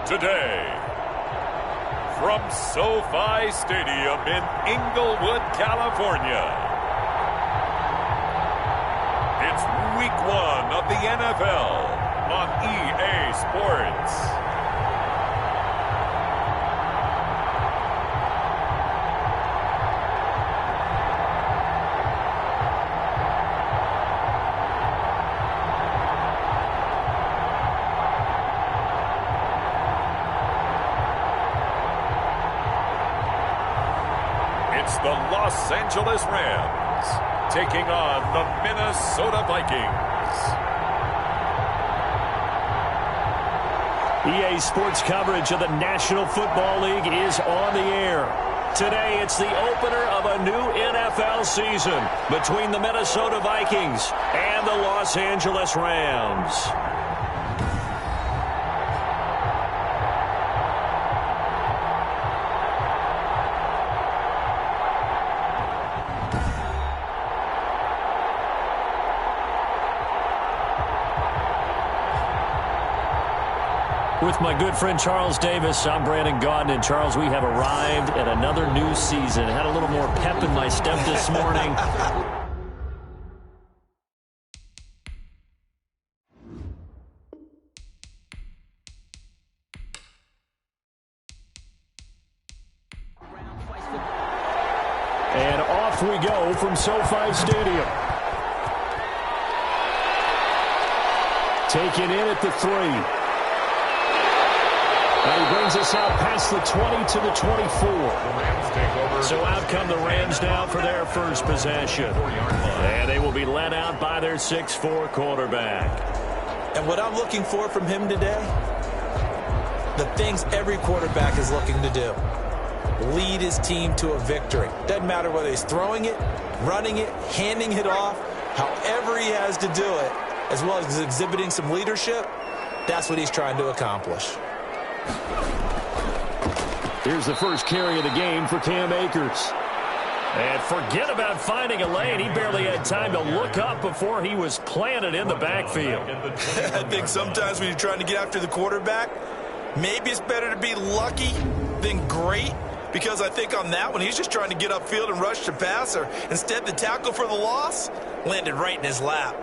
today. From SoFi Stadium in Inglewood, California, it's Week 1 of the NFL on EA Sports. It's the Los Angeles Rams taking on the Minnesota Vikings. EA Sports coverage of the National Football League is on the air. Today, it's the opener of a new NFL season between the Minnesota Vikings and the Los Angeles Rams. With my good friend Charles Davis, I'm Brandon Gaudin. And Charles, we have arrived at another new season. Had a little more pep in my step this morning. And off we go from SoFi Stadium. Taken in at the 3. And he brings us out past the 20 to the 24. So out come the Rams now for their first possession. And they will be led out by their 6'4" quarterback. And what I'm looking for from him today, the things every quarterback is looking to do. Lead his team to a victory. Doesn't matter whether he's throwing it, running it, handing it off, however he has to do it, as well as exhibiting some leadership, that's what he's trying to accomplish. Here's the first carry of the game for Cam Akers. And forget about finding a lane. He barely had time to look up before he was planted in the backfield. I think sometimes when you're trying to get after the quarterback, maybe it's better to be lucky than great, because I think on that one, he's just trying to get upfield and rush the passer. Instead, the tackle for the loss landed right in his lap.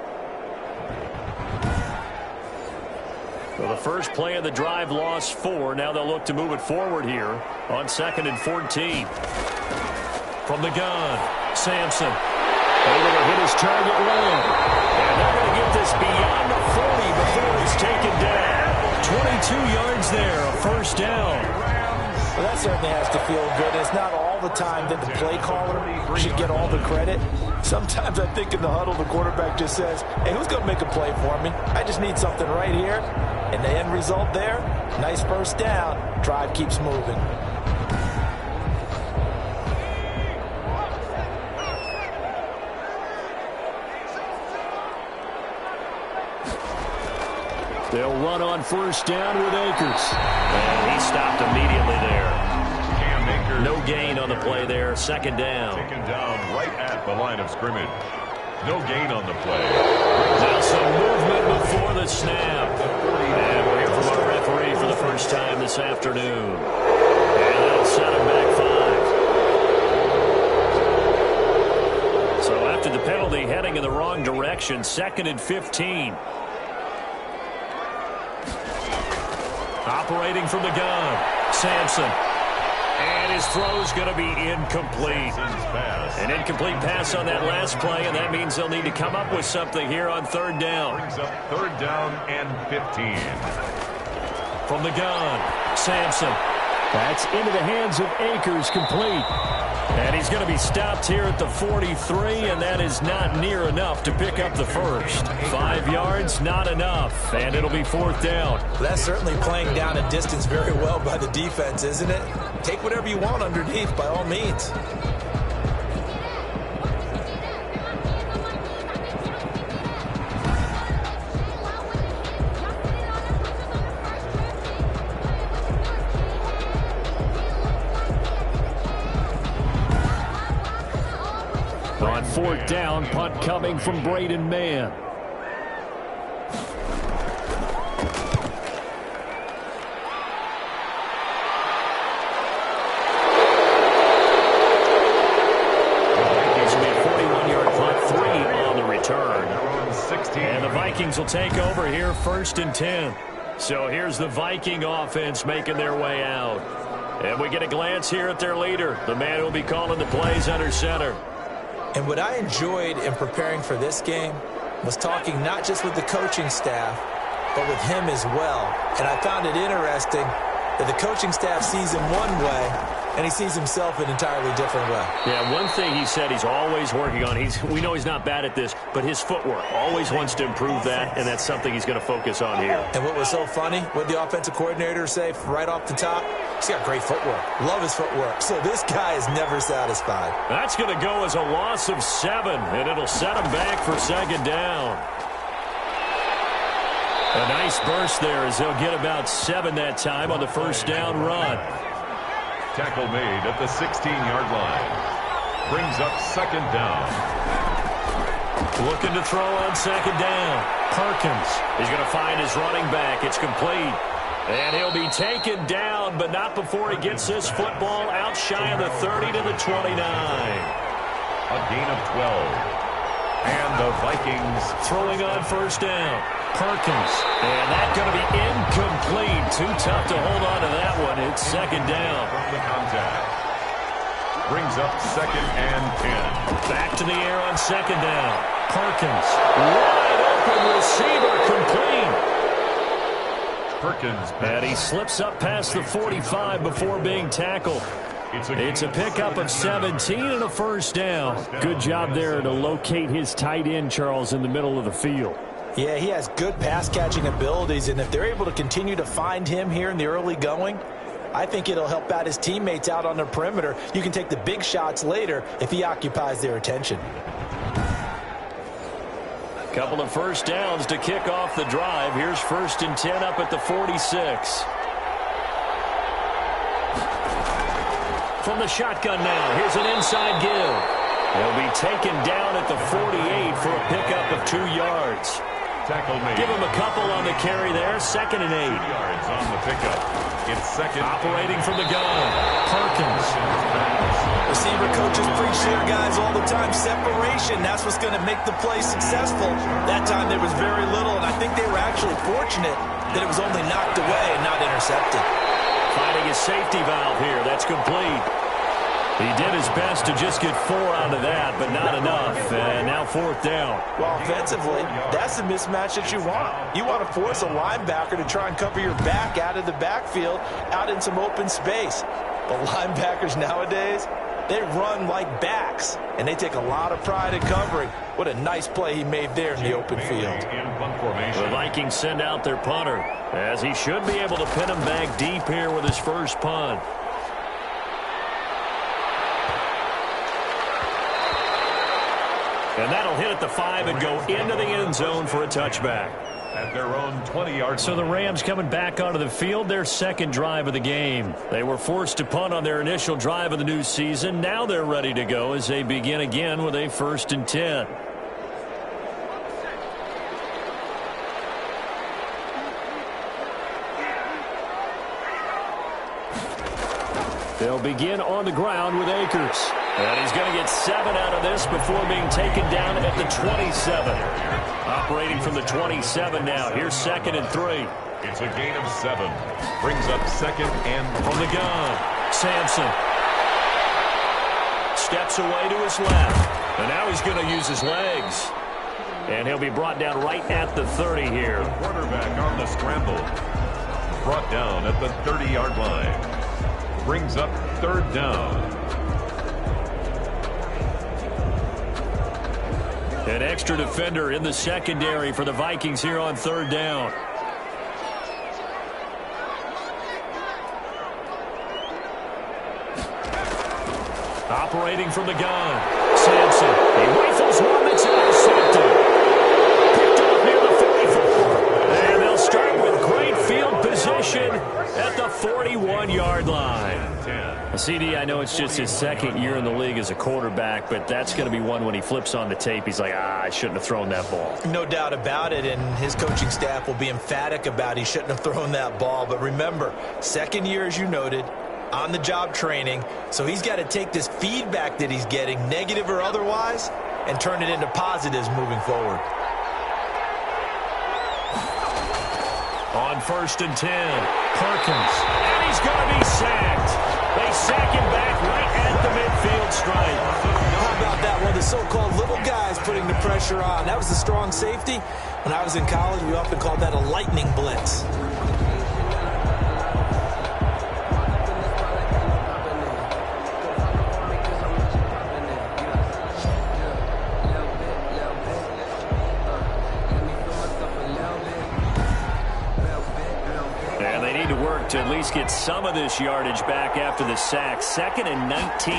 Well, the first play of the drive lost 4. Now they'll look to move it forward here on 2nd and 14. From the gun, Sampson. Able to hit his target well. And they're going to get this beyond the 40 before it's taken down. 22 yards there, a first down. Well, that certainly has to feel good. It's not all the time that the play caller should get all the credit. Sometimes I think in the huddle, the quarterback just says, hey, who's going to make a play for me? I just need something right here. And the end result there, nice first down. Drive keeps moving. They'll run on first down with Akers. And he stopped immediately there. No gain on the play there. 2nd down. Taken down right at the line of scrimmage. No gain on the play. Now some movement before the snap. And we'll hear from our referee for the first time this afternoon. And that'll set him back 5. So after the penalty, heading in the wrong direction, 2nd and 15. Operating from the gun, Sampson. And his throw's going to be incomplete. An incomplete pass on that last play, and that means they'll need to come up with something here on 3rd down. Brings up 3rd down and 15. From the gun, Sampson. That's into the hands of Akers, complete. And he's going to be stopped here at the 43, and that is not near enough to pick up the first. 5 yards, not enough, and it'll be 4th down. That's certainly playing down a distance very well by the defense, isn't it? Take whatever you want underneath, by all means. On 4th down, punt coming from Braden Mann. will take over here, 1st and 10. So here's the Viking offense making their way out. And we get a glance here at their leader, the man who will be calling the plays under center. And what I enjoyed in preparing for this game was talking not just with the coaching staff, but with him as well. And I found it interesting that the coaching staff sees him one way, and he sees himself an entirely different way. Yeah, one thing he said he's always working on, we know he's not bad at this, but his footwork, always wants to improve that, and that's something he's going to focus on here. And what was so funny, what the offensive coordinator say right off the top, he's got great footwork. Love his footwork. So this guy is never satisfied. That's going to go as a loss of 7, and it'll set him back for 2nd down. A nice burst there as they'll get about 7 that time on the 1st down run. Tackle made at the 16-yard line. Brings up 2nd down. Looking to throw on 2nd down. Perkins is going to find his running back. It's complete. And he'll be taken down, but not before he gets this football out shy of the 30 to the 29. A gain of 12. And the Vikings throwing on 1st down. Perkins. And that's going to be incomplete. Too tough to hold on to that one. It's 2nd down. From the contact. Brings up 2nd and 10. Back to the air on 2nd down. Perkins. Wide open receiver complete. Perkins. And he slips up past the 45 before being tackled. It's a pickup of 17 and a 1st down. Good job there to locate his tight end, Charles, in the middle of the field. Yeah, he has good pass-catching abilities, and if they're able to continue to find him here in the early going, I think it'll help out his teammates out on the perimeter. You can take the big shots later if he occupies their attention. Couple of 1st downs to kick off the drive. Here's 1st and 10 up at the 46. From the shotgun now, here's an inside give. He'll be taken down at the 48 for a pickup of 2 yards. Tackle made. Give him a couple on the carry there. 2nd and 8. 2 yards on the pickup. It's 2nd. Operating from the gun. Perkins. Receiver coaches preach here, guys, all the time. Separation, that's what's going to make the play successful. That time there was very little, and I think they were actually fortunate that it was only knocked away and not intercepted. Finding his safety valve here. That's complete. He did his best to just get 4 out of that, but not enough. And now 4th down. Well, offensively, that's the mismatch that you want. You want to force a linebacker to try and cover your back out of the backfield, out in some open space. But linebackers nowadays, they run like backs, and they take a lot of pride in covering. What a nice play he made there in the open field. The Vikings send out their punter, as he should be able to pin him back deep here with his first punt. And that'll hit at the 5 and go into the end zone for a touchback. At their own 20-yard. So the Rams coming back onto the field, their 2nd drive of the game. They were forced to punt on their initial drive of the new season. Now they're ready to go as they begin again with a 1st and 10. They'll begin on the ground with Akers. And he's going to get 7 out of this before being taken down at the 27. Operating from the 27 now. Here's 2nd and 3. It's a gain of 7. Brings up 2nd and from the gun. Sampson. Steps away to his left. And now he's going to use his legs. And he'll be brought down right at the 30 here. The quarterback on the scramble. Brought down at the 30-yard line. Brings up 3rd down. An extra defender in the secondary for the Vikings here on 3rd down. Operating from the gun. Sampson. He rifles one that's intercepted. Picked up near the 44. And they'll start with great field position at the 41-yard line. CD, I know it's just his 2nd year in the league as a quarterback, but that's going to be one when he flips on the tape. He's like, I shouldn't have thrown that ball. No doubt about it, and his coaching staff will be emphatic about he shouldn't have thrown that ball. But remember, 2nd year, as you noted, on-the-job training, so he's got to take this feedback that he's getting, negative or otherwise, and turn it into positives moving forward. On 1st and 10, Perkins. And he's going to be sacked. They sack him back right at the midfield stripe. How about that one? The so-called little guys putting the pressure on. That was a strong safety. When I was in college, we often called that a lightning blitz. To at least get some of this yardage back after the sack. 2nd and 19.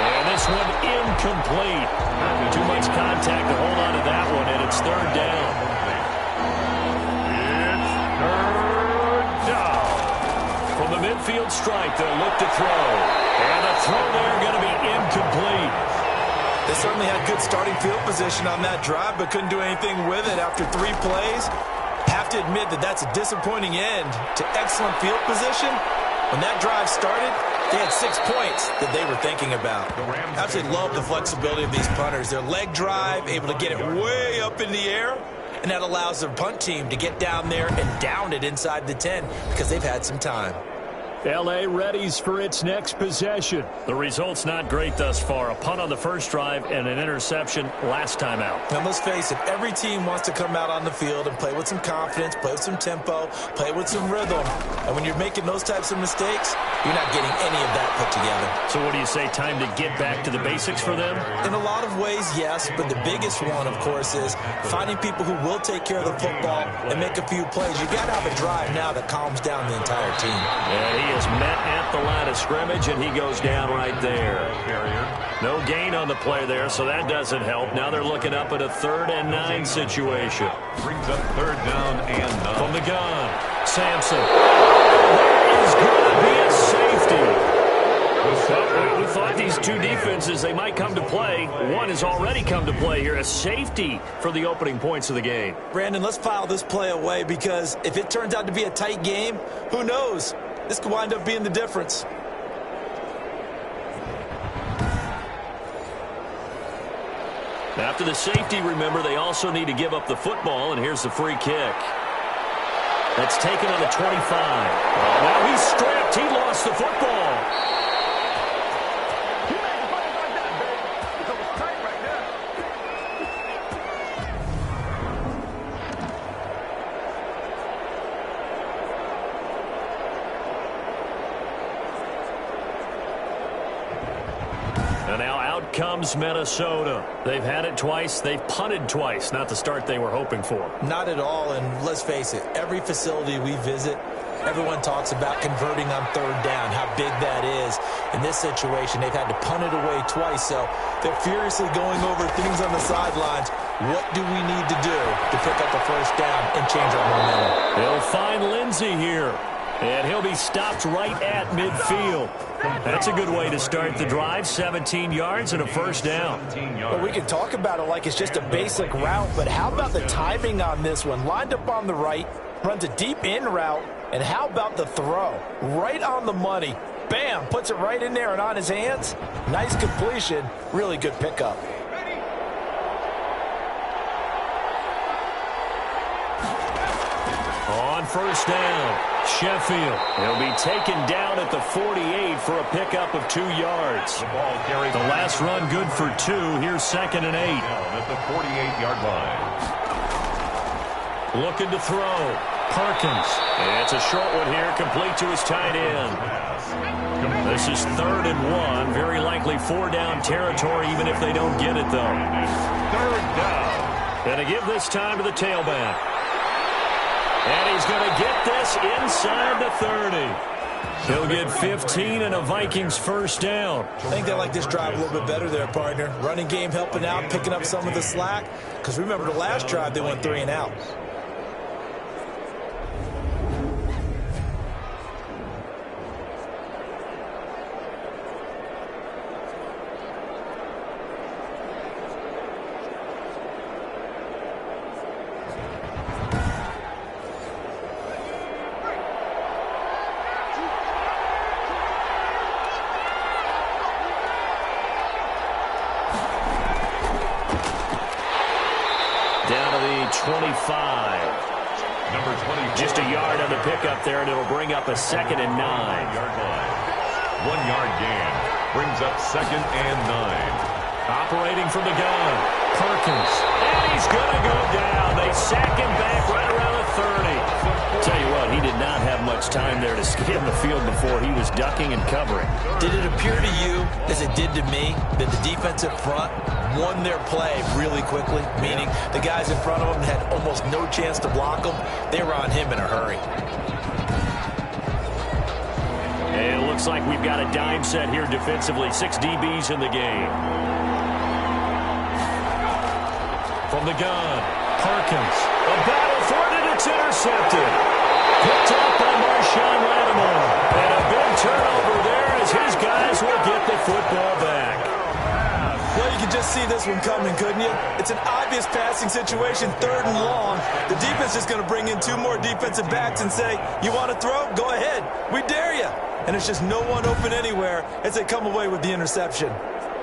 And this one incomplete. Too much contact to hold on to that one, and it's 3rd down. It's 3rd down. From the midfield strike, they'll look to throw. And the throw there going to be incomplete. They certainly had good starting field position on that drive, but couldn't do anything with it after 3 plays. Have to admit that that's a disappointing end to excellent field position. When that drive started, they had 6 points that they were thinking about. I absolutely love the flexibility of these punters. Their leg drive, able to get it way up in the air, and that allows their punt team to get down there and down it inside the 10 because they've had some time. L.A. readies for its next possession. The result's not great thus far. A punt on the first drive and an interception last time out. Now, let's face it, every team wants to come out on the field and play with some confidence, play with some tempo, play with some rhythm. And when you're making those types of mistakes, you're not getting any of that put together. So what do you say, time to get back to the basics for them? In a lot of ways, yes, but the biggest one, of course, is finding people who will take care of the football and make a few plays. You got to have a drive now that calms down the entire team. And he is met at the line of scrimmage, and he goes down right there. No gain on the play there, so that doesn't help. Now they're looking up at a 3rd and 9 situation. Brings up 3rd down and 9. From the gun, Sampson. There is going to be a safety. Well, we thought these two defenses, they might come to play. One has already come to play here. A safety for the opening points of the game. Brandon, let's file this play away because if it turns out to be a tight game, who knows? This could wind up being the difference. After the safety, remember, they also need to give up the football, and here's the free kick. That's taken on the 25. Now he's stripped. He lost the football. And now out comes Minnesota. They've had it twice. They've punted twice. Not the start they were hoping for. Not at all, and let's face it, every facility we visit, everyone talks about converting on 3rd down, how big that is. In this situation, they've had to punt it away twice, so they're furiously going over things on the sidelines. What do we need to do to pick up the 1st down and change our momentum? They'll find Lindsey here. And he'll be stopped right at midfield. That's a good way to start the drive. 17 yards and a 1st down. Well, we can talk about it like it's just a basic route, but how about the timing on this one? Lined up on the right, runs a deep in route, and how about the throw? Right on the money. Bam, puts it right in there and on his hands. Nice completion, really good pickup. On 1st down, Sheffield. He'll be taken down at the 48 for a pickup of 2 yards. The last run good for 2. Here's 2nd and 8. At the 48-yard line. Looking to throw. Perkins. And it's a short one here, complete to his tight end. This is 3rd and 1. Very likely 4-down territory, even if they don't get it, though. 3rd down. And to give this time to the tailback. And he's going to get this inside the 30. He'll get 15 and a Vikings 1st down. I think they like this drive a little bit better there, partner. Running game helping out, picking up some of the slack. Because remember the last drive, they went 3 and out. Number 24. Just a yard on the pickup there, and it'll bring up a 2nd and 9. Yard line. 1 yard gain. Brings up 2nd and 9. Operating from the gun, Perkins. And he's going to go down. They sack him back right around the 30. Tell you what, he did not have much time there to skim the field before he was ducking and covering. Did it appear to you, as it did to me, that the defensive front won their play really quickly? Meaning the guys in front of them had almost no chance to block them. They were on him in a hurry. And it looks like we've got a dime set here defensively. 6 DBs in the game. From the gun, Perkins. A battle for it, and it's intercepted. Picked up by Marshawn Lattimore. And a big turnover there as his guys will get the football back. Well, you can just see this one coming, couldn't you? It's an obvious passing situation, 3rd and long. The defense is going to bring in 2 more defensive backs and say, you want to throw? Go ahead. We dare you. And it's just no one open anywhere as they come away with the interception.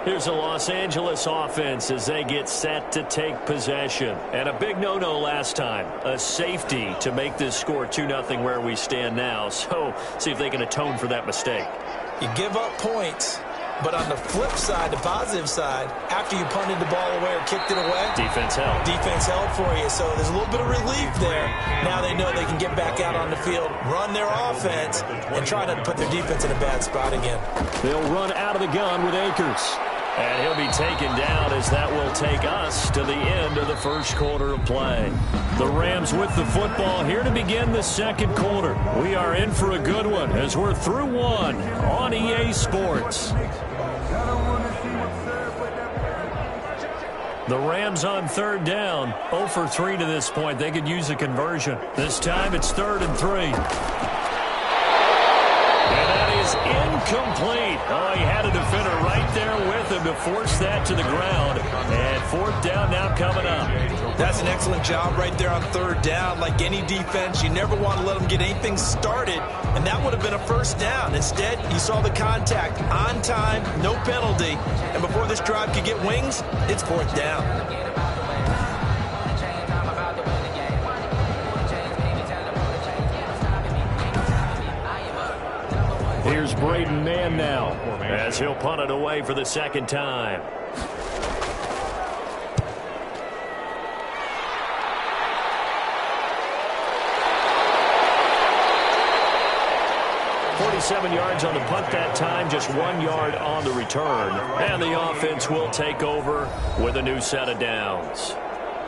Here's a Los Angeles offense as they get set to take possession. And a big no-no last time. A safety to make this score 2-0 where we stand now. So see if they can atone for that mistake. You give up points, but on the flip side, the positive side, after you punted the ball away or kicked it away, defense held. Defense held for you. So there's a little bit of relief there. Now they know they can get back out on the field, run their offense, and try not to put their defense in a bad spot again. They'll run out of the gun with Akers. And he'll be taken down as that will take us to the end of the first quarter of play. The Rams with the football here to begin the second quarter. We are in for a good one as we're through 1 on EA Sports. The Rams on 3rd down, 0 for 3 to this point. They could use a conversion. This time it's 3rd and 3. And that is incomplete. Oh, he had a defender right there with him to force that to the ground. And 4th down now coming up. That's an excellent job right there on 3rd down. Like any defense, you never want to let them get anything started. And that would have been a 1st down. Instead, you saw the contact on time, no penalty. And before this drive could get wings, it's 4th down. Here's Braden Mann now as he'll punt it away for the 2nd time. .47 yards on the punt that time, just 1 yard on the return. And the offense will take over with a new set of downs.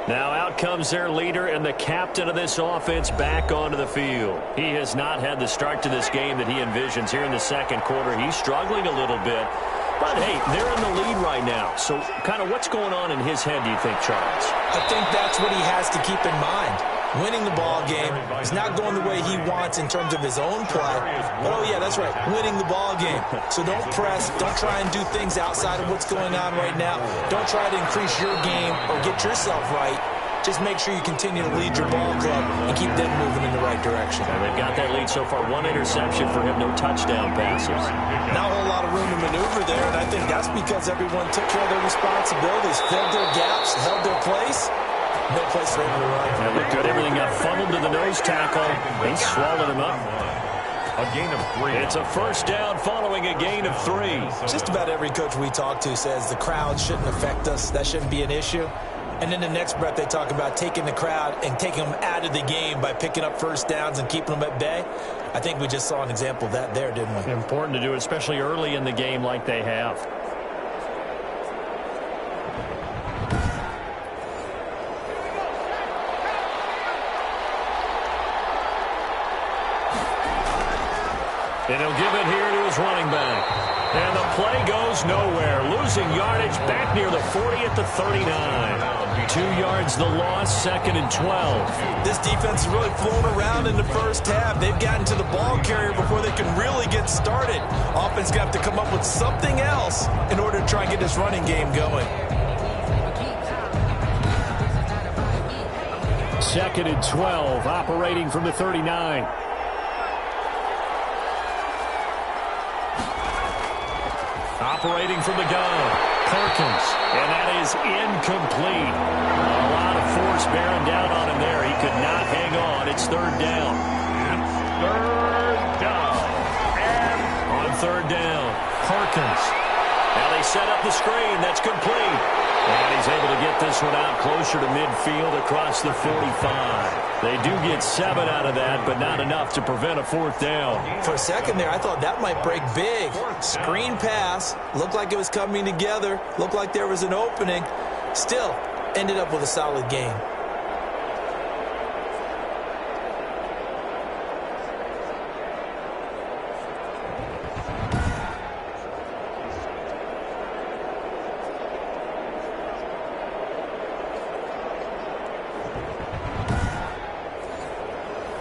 Now out comes their leader and the captain of this offense back onto the field. He has not had the start to this game that he envisions here in the second quarter. He's struggling a little bit. But, hey, they're in the lead right now. So kind of what's going on in his head, do you think, Charles? I think that's what he has to keep in mind. Winning the ball game is not going the way he wants in terms of his own play. But, oh, yeah, that's right, winning the ball game. So don't press. Don't try and do things outside of what's going on right now. Don't try to increase your game or get yourself right. Just make sure you continue to lead your ball club and keep them moving in the right direction. And they've got that lead so far. 1 interception for him, no touchdown passes. Not a whole lot of room to maneuver there, and I think that's because everyone took care of their responsibilities, filled their gaps, held their place. No place for him to run. That looked good. Everything got funneled to the nose tackle. He swallowed him up. A gain of 3. It's a 1st down following a gain of 3. Just about every coach we talk to says the crowd shouldn't affect us. That shouldn't be an issue. And then the next breath they talk about taking the crowd and taking them out of the game by picking up 1st downs and keeping them at bay. I think we just saw an example of that there, didn't we? Important to do, especially early in the game like they have. And he'll give it here to his running back. And the play goes nowhere. Losing yardage back near the 40 at the 39. 2 yards the loss, 2nd and 12. This defense has really flown around in the first half. They've gotten to the ball carrier before they can really get started. Offense got to come up with something else in order to try and get this running game going. 2nd and 12, operating from the 39. Operating from the gun, Perkins, and that is incomplete. A lot of force bearing down on him there. He could not hang on. It's third down. It's third down. And on third down, Harkins. Now they set up the screen. That's complete. And he's able to get this one out closer to midfield across the 45. They do get 7 out of that, but not enough to prevent a fourth down. For a second there, I thought that might break big. Screen pass. Looked like it was coming together. Looked like there was an opening. Still, ended up with a solid game.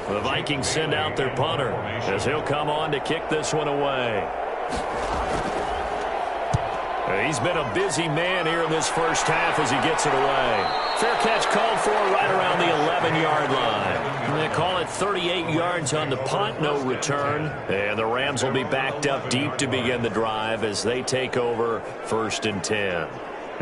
The Vikings send out their punter as he'll come on to kick this one away. He's been a busy man here in this first half as he gets it away. Fair catch called for right around the 11-yard line. They call it 38 yards on the punt, no return. And the Rams will be backed up deep to begin the drive as they take over 1st and 10.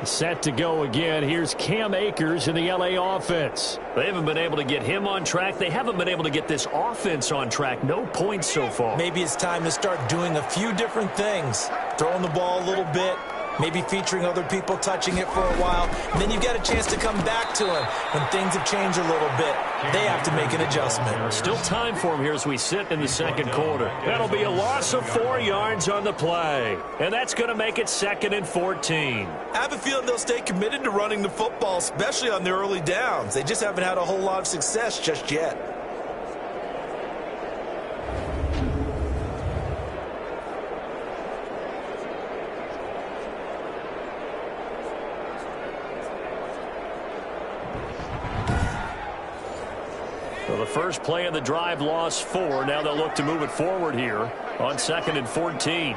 Set to go again. Here's Cam Akers in the LA offense. They haven't been able to get him on track. They haven't been able to get this offense on track. No points so far. Maybe it's time to start doing a few different things. Throwing the ball a little bit. Maybe featuring other people touching it for a while. And then you've got a chance to come back to him when things have changed a little bit. They have to make an adjustment. Still time for him here as we sit in the second quarter. That'll be a loss of 4 yards on the play. And that's going to make it 2nd and 14. I have a feeling they'll stay committed to running the football, especially on their early downs. They just haven't had a whole lot of success just yet. The first play of the drive lost 4. Now they'll look to move it forward here on 2nd and 14.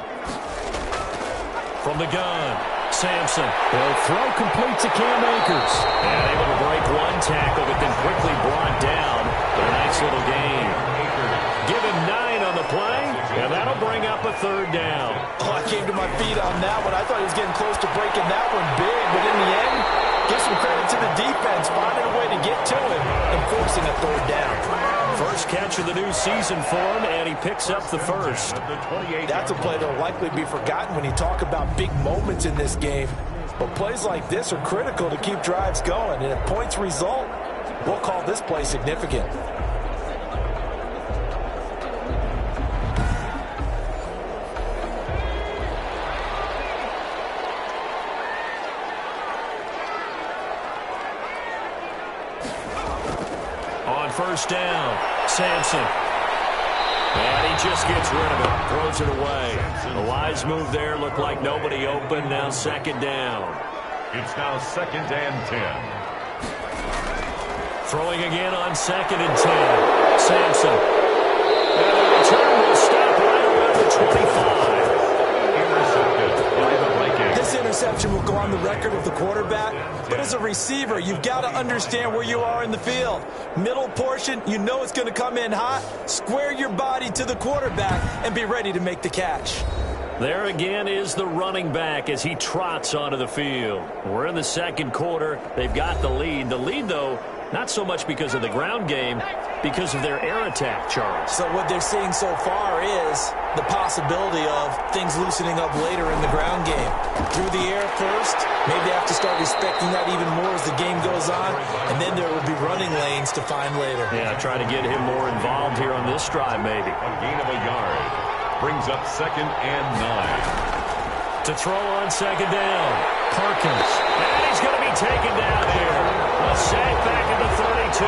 From the gun, Sampson. The throw complete to Cam Akers. And able to break one tackle, but then quickly brought down. But a nice little gain. Give him 9 on the play, and that'll bring up a 3rd down. Oh, I came to my feet on that one. I thought he was getting close to breaking that one big, but in the end, give some credit to the defense, finding a way to get to him and forcing a 3rd down. First catch of the new season for him, and he picks up the first. That's a play that will likely be forgotten when you talk about big moments in this game. But plays like this are critical to keep drives going, and if points result, we'll call this play significant. First down, Sampson. And he just gets rid of it, throws it away. A wise move there, looked like nobody open, now 2nd down. It's now 2nd and 10. Throwing again on 2nd and 10. Sampson. And the return will stop right around the 25. Intercepted by the Vikings. This interception will go on the record of the quarterback, but as a receiver, you've got to understand where you are in the field. Middle portion, you know it's going to come in hot. Square your body to the quarterback and be ready to make the catch. There again is the running back as he trots onto the field. We're in the second quarter. They've got the lead. The lead, though, not so much because of the ground game, because of their air attack, Charles. So what they're seeing so far is the possibility of things loosening up later in the ground game. Through the air first, maybe they have to start respecting that even more as the game goes on, and then there will be running lanes to find later. Yeah, try to get him more involved here on this drive, maybe. A gain of a yard brings up 2nd and 9. To throw on 2nd down, Harkins. And he's going to be taken down here. A sack back at the 32.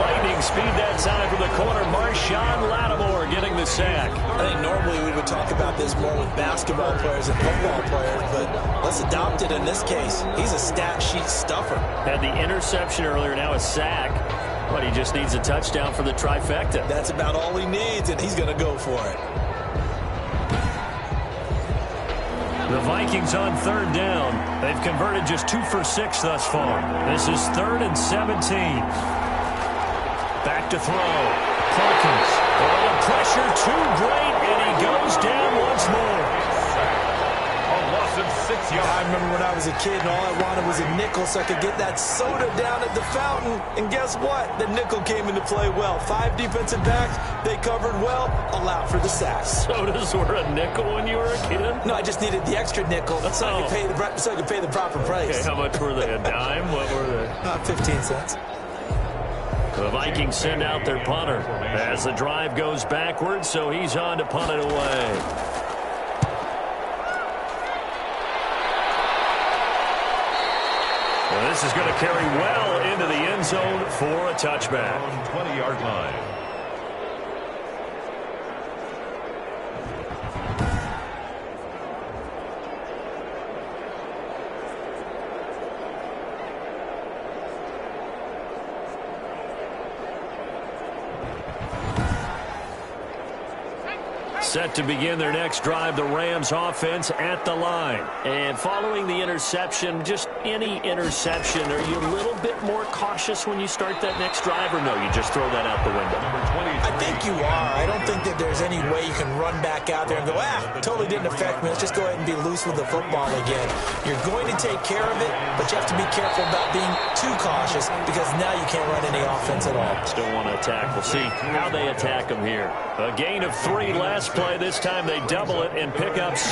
Lightning speed that time from the corner. Marshawn Lattimore getting the sack. I think normally we would talk about this more with basketball players and football players, but let's adopt it in this case. He's a stat sheet stuffer. Had the interception earlier, now a sack. But he just needs a touchdown for the trifecta. That's about all he needs, and he's going to go for it. The Vikings on 3rd down. They've converted just 2 for 6 thus far. This is 3rd and 17. Back to throw. Harkins. Oh, the pressure too great, and he goes down once more. A loss of 6 yards. I remember when I was a kid and all I wanted was a nickel so I could get that soda down at the fountain. And guess what? The nickel came into play well. 5 defensive backs, they covered well, allowed for the sacks. Sodas were a nickel when you were a kid? No, I just needed the extra nickel so I could pay the proper price. Okay, how much were they? A dime? What were they? 15 cents. The Vikings send out their punter as the drive goes backwards, so he's on to punt it away. Well, this is going to carry well into the end zone for a touchback. On 20-yard line. Set to begin their next drive, the Rams offense at the line. And following the interception, just any interception, are you a little bit more cautious when you start that next drive, or no, you just throw that out the window? I think you are. I don't think that there's any way you can run back out there and go, totally didn't affect me. Let's just go ahead and be loose with the football again. You're going to take care of it, but you have to be careful about being too cautious because now you can't run any offense at all. Still want to attack. We'll see how they attack them here. A gain of 3 last play. This time they double it and pick up 6.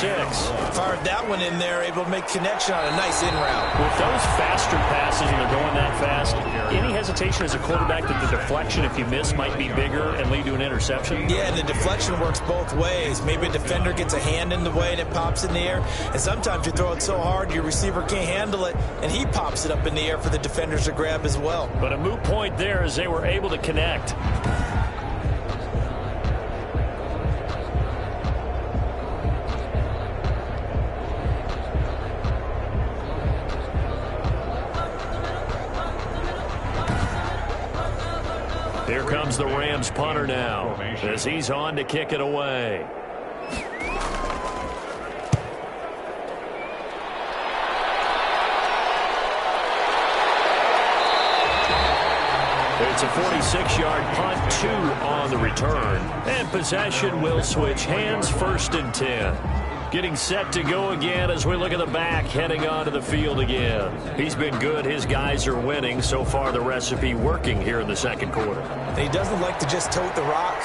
Fired that one in there, able to make connection on a nice in route. With those faster passes and they're going that fast, any hesitation as a quarterback that the deflection, if you miss, might be bigger and lead to an interception? Yeah, and the deflection works both ways. Maybe a defender gets a hand in the way and it pops in the air. And sometimes you throw it so hard your receiver can't handle it, and he pops it up in the air for the defenders to grab as well. But a moot point there as they were able to connect. Here comes the Rams punter now as he's on to kick it away. It's a 46-yard punt, 2 on the return. And possession will switch hands, 1st and 10. Getting set to go again as we look at the back, heading onto the field again. He's been good. His guys are winning. So far, the recipe working here in the second quarter. And he doesn't like to just tote the rock.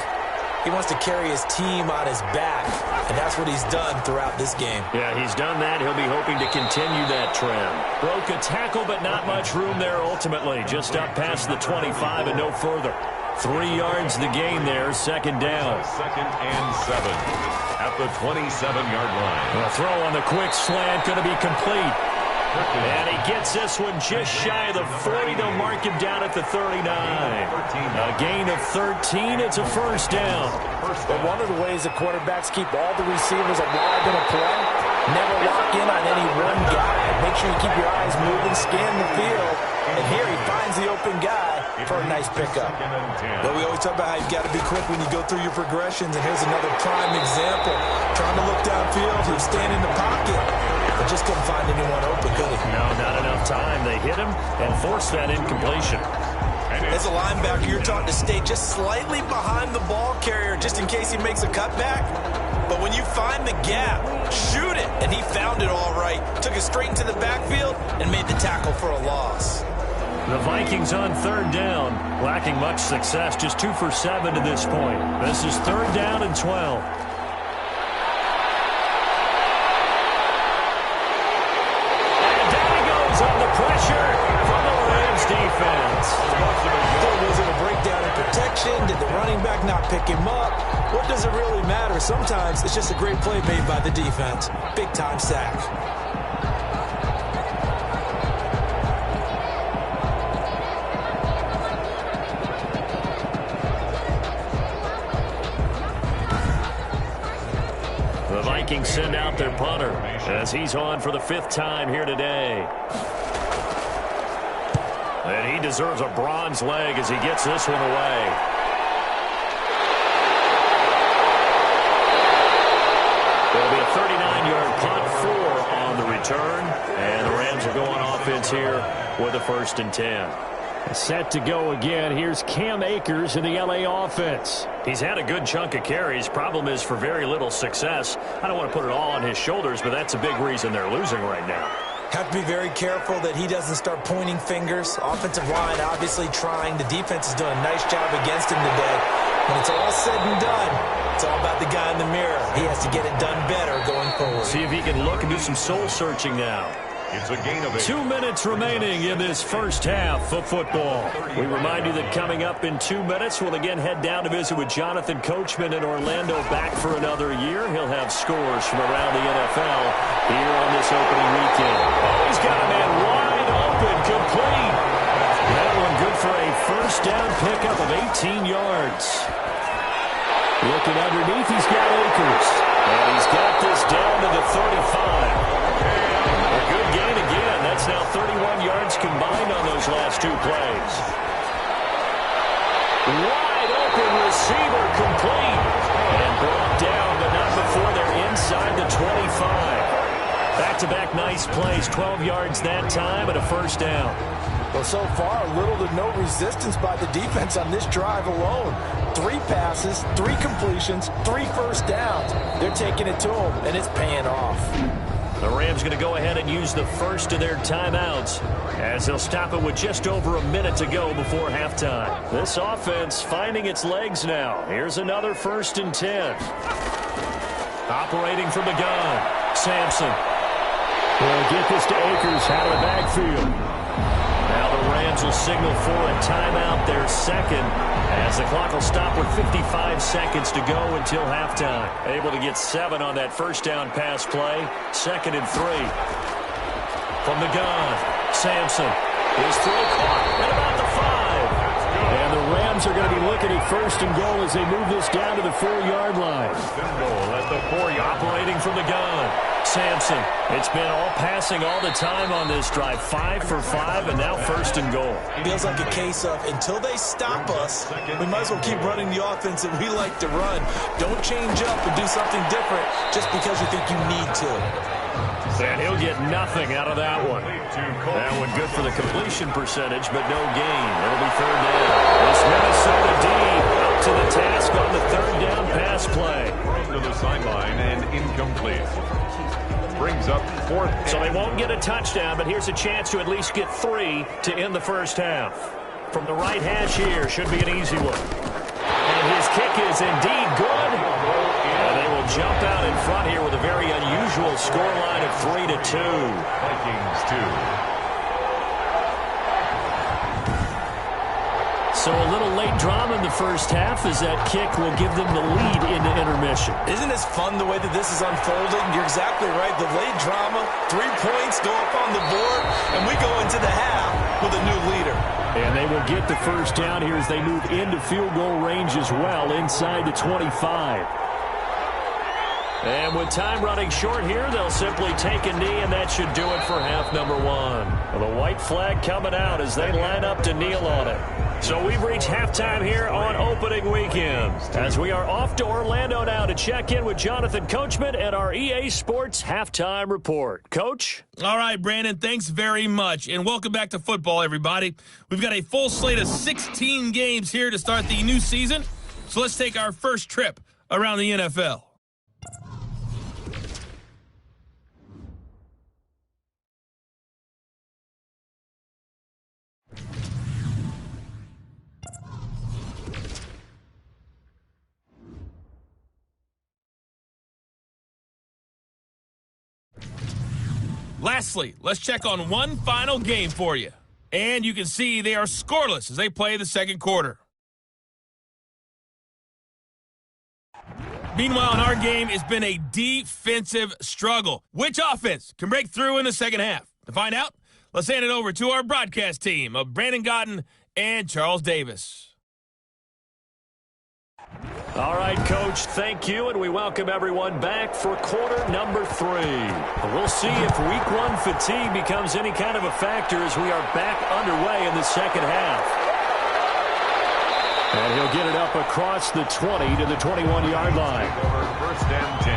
He wants to carry his team on his back, and that's what he's done throughout this game. Yeah, he's done that. He'll be hoping to continue that trend. Broke a tackle, but not much room there ultimately. Just up past the 25 and no further. 3 yards the gain there, 2nd down. 2nd and 7 at the 27-yard line. The throw on the quick slant going to be complete. And he gets this one just shy of the 40. They'll mark him down at the 39. A gain of 13. It's a 1st down. But one of the ways the quarterbacks keep all the receivers alive in a play, never lock in on any one guy. Make sure you keep your eyes moving, scan the field. And here he finds the open guy for a nice pickup. But we always talk about how you've got to be quick when you go through your progressions. And here's another prime example. Trying to look downfield, he was standing in the pocket. But just couldn't find anyone open, could he? No, not enough time. They hit him and forced that incompletion. As a linebacker, you're taught to stay just slightly behind the ball carrier just in case he makes a cutback. But when you find the gap, shoot it. And he found it all right. Took it straight into the backfield and made the tackle for a loss. The Vikings on 3rd down, lacking much success, just 2 for 7 to this point. This is 3rd down and 12. On the pressure from the Rams defense. Was it a breakdown in protection? Did the running back not pick him up? What does it really matter? Sometimes it's just a great play made by the defense. Big time sack. The Vikings send out their punter as he's on for the 5th time here today. And he deserves a bronze leg as he gets this one away. It'll be a 39-yard punt, 4 on the return. And the Rams are going offense here with a 1st and 10. Set to go again. Here's Cam Akers in the LA offense. He's had a good chunk of carries. Problem is for very little success. I don't want to put it all on his shoulders, but that's a big reason they're losing right now. Have to be very careful that he doesn't start pointing fingers. Offensive line obviously trying. The defense is doing a nice job against him today. When it's all said and done, it's all about the guy in the mirror. He has to get it done better going forward. See if he can look and do some soul searching now. It's a gain of 8. 2 minutes remaining in this first half of football. We remind you that coming up in 2 minutes, we'll again head down to visit with Jonathan Coachman in Orlando, back for another year. He'll have scores from around the NFL here on this opening weekend. Oh, he's got a man wide open, complete. That one good for a first down pickup of 18 yards. Looking underneath, he's got Akers. And he's got this down to the 35. A good gain again. That's now 31 yards combined on those last 2 plays. Wide open receiver, complete. And brought down, but not before they're inside the 25. Back-to-back nice plays, 12 yards that time and a first down. Well, so far, little to no resistance by the defense on this drive alone. 3 passes, 3 completions, 3 first downs. They're taking it to them, and it's paying off. The Rams going to go ahead and use the first of their timeouts as they'll stop it with just over a minute to go before halftime. This offense finding its legs now. Here's another 1st and 10. Operating from the gun, Sampson. We'll get this to Akers out of the backfield. Now the Rams will signal for a timeout, their second, as the clock will stop with 55 seconds to go until halftime. Able to get 7 on that first down pass play. 2nd and 3. From the gun, Sampson. His throw caught at about the 5. And the Rams are going to be looking at 1st and goal as they move this down to the 4-yard line. Goal at the 4-yard. Operating from the gun, Sampson. It's been all passing all the time on this drive. 5 for 5, and now 1st and goal. Feels like a case of until they stop us, we might as well keep running the offense that we like to run. Don't change up and do something different just because you think you need to. And he'll get nothing out of that one. That one good for the completion percentage, but no gain. It'll be 3rd down. This Minnesota D up to the task on the 3rd down pass play. To the sideline and incomplete. Brings up 4th. So they won't get a touchdown, but here's a chance to at least get 3 to end the first half. From the right hash here, should be an easy one. And his kick is indeed good. And they will jump out in front here with a very unusual scoreline of 3-2. Vikings 2. So a little late drama in the first half as that kick will give them the lead into intermission. Isn't this fun the way that this is unfolding? You're exactly right. The late drama, 3 points go up on the board, and we go into the half with a new leader. And they will get the first down here as they move into field goal range as well, inside the 25. And with time running short here, they'll simply take a knee, and that should do it for half number 1. Well, the white flag coming out as they line up to kneel on it. So we've reached halftime here on opening weekend, as we are off to Orlando now to check in with Jonathan Coachman and our EA Sports Halftime Report. Coach? All right, Brandon, thanks very much, and welcome back to football, everybody. We've got a full slate of 16 games here to start the new season, so let's take our first trip around the NFL. Lastly, let's check on one final game for you. And you can see they are scoreless as they play the second quarter. Meanwhile, in our game, it's been a defensive struggle. Which offense can break through in the second half? To find out, let's hand it over to our broadcast team of Brandon Godden and Charles Davis. All right, Coach, thank you, and we welcome everyone back for quarter number 3. We'll see if week 1 fatigue becomes any kind of a factor as we are back underway in the second half. And he'll get it up across the 20 to the 21-yard line. First and 10.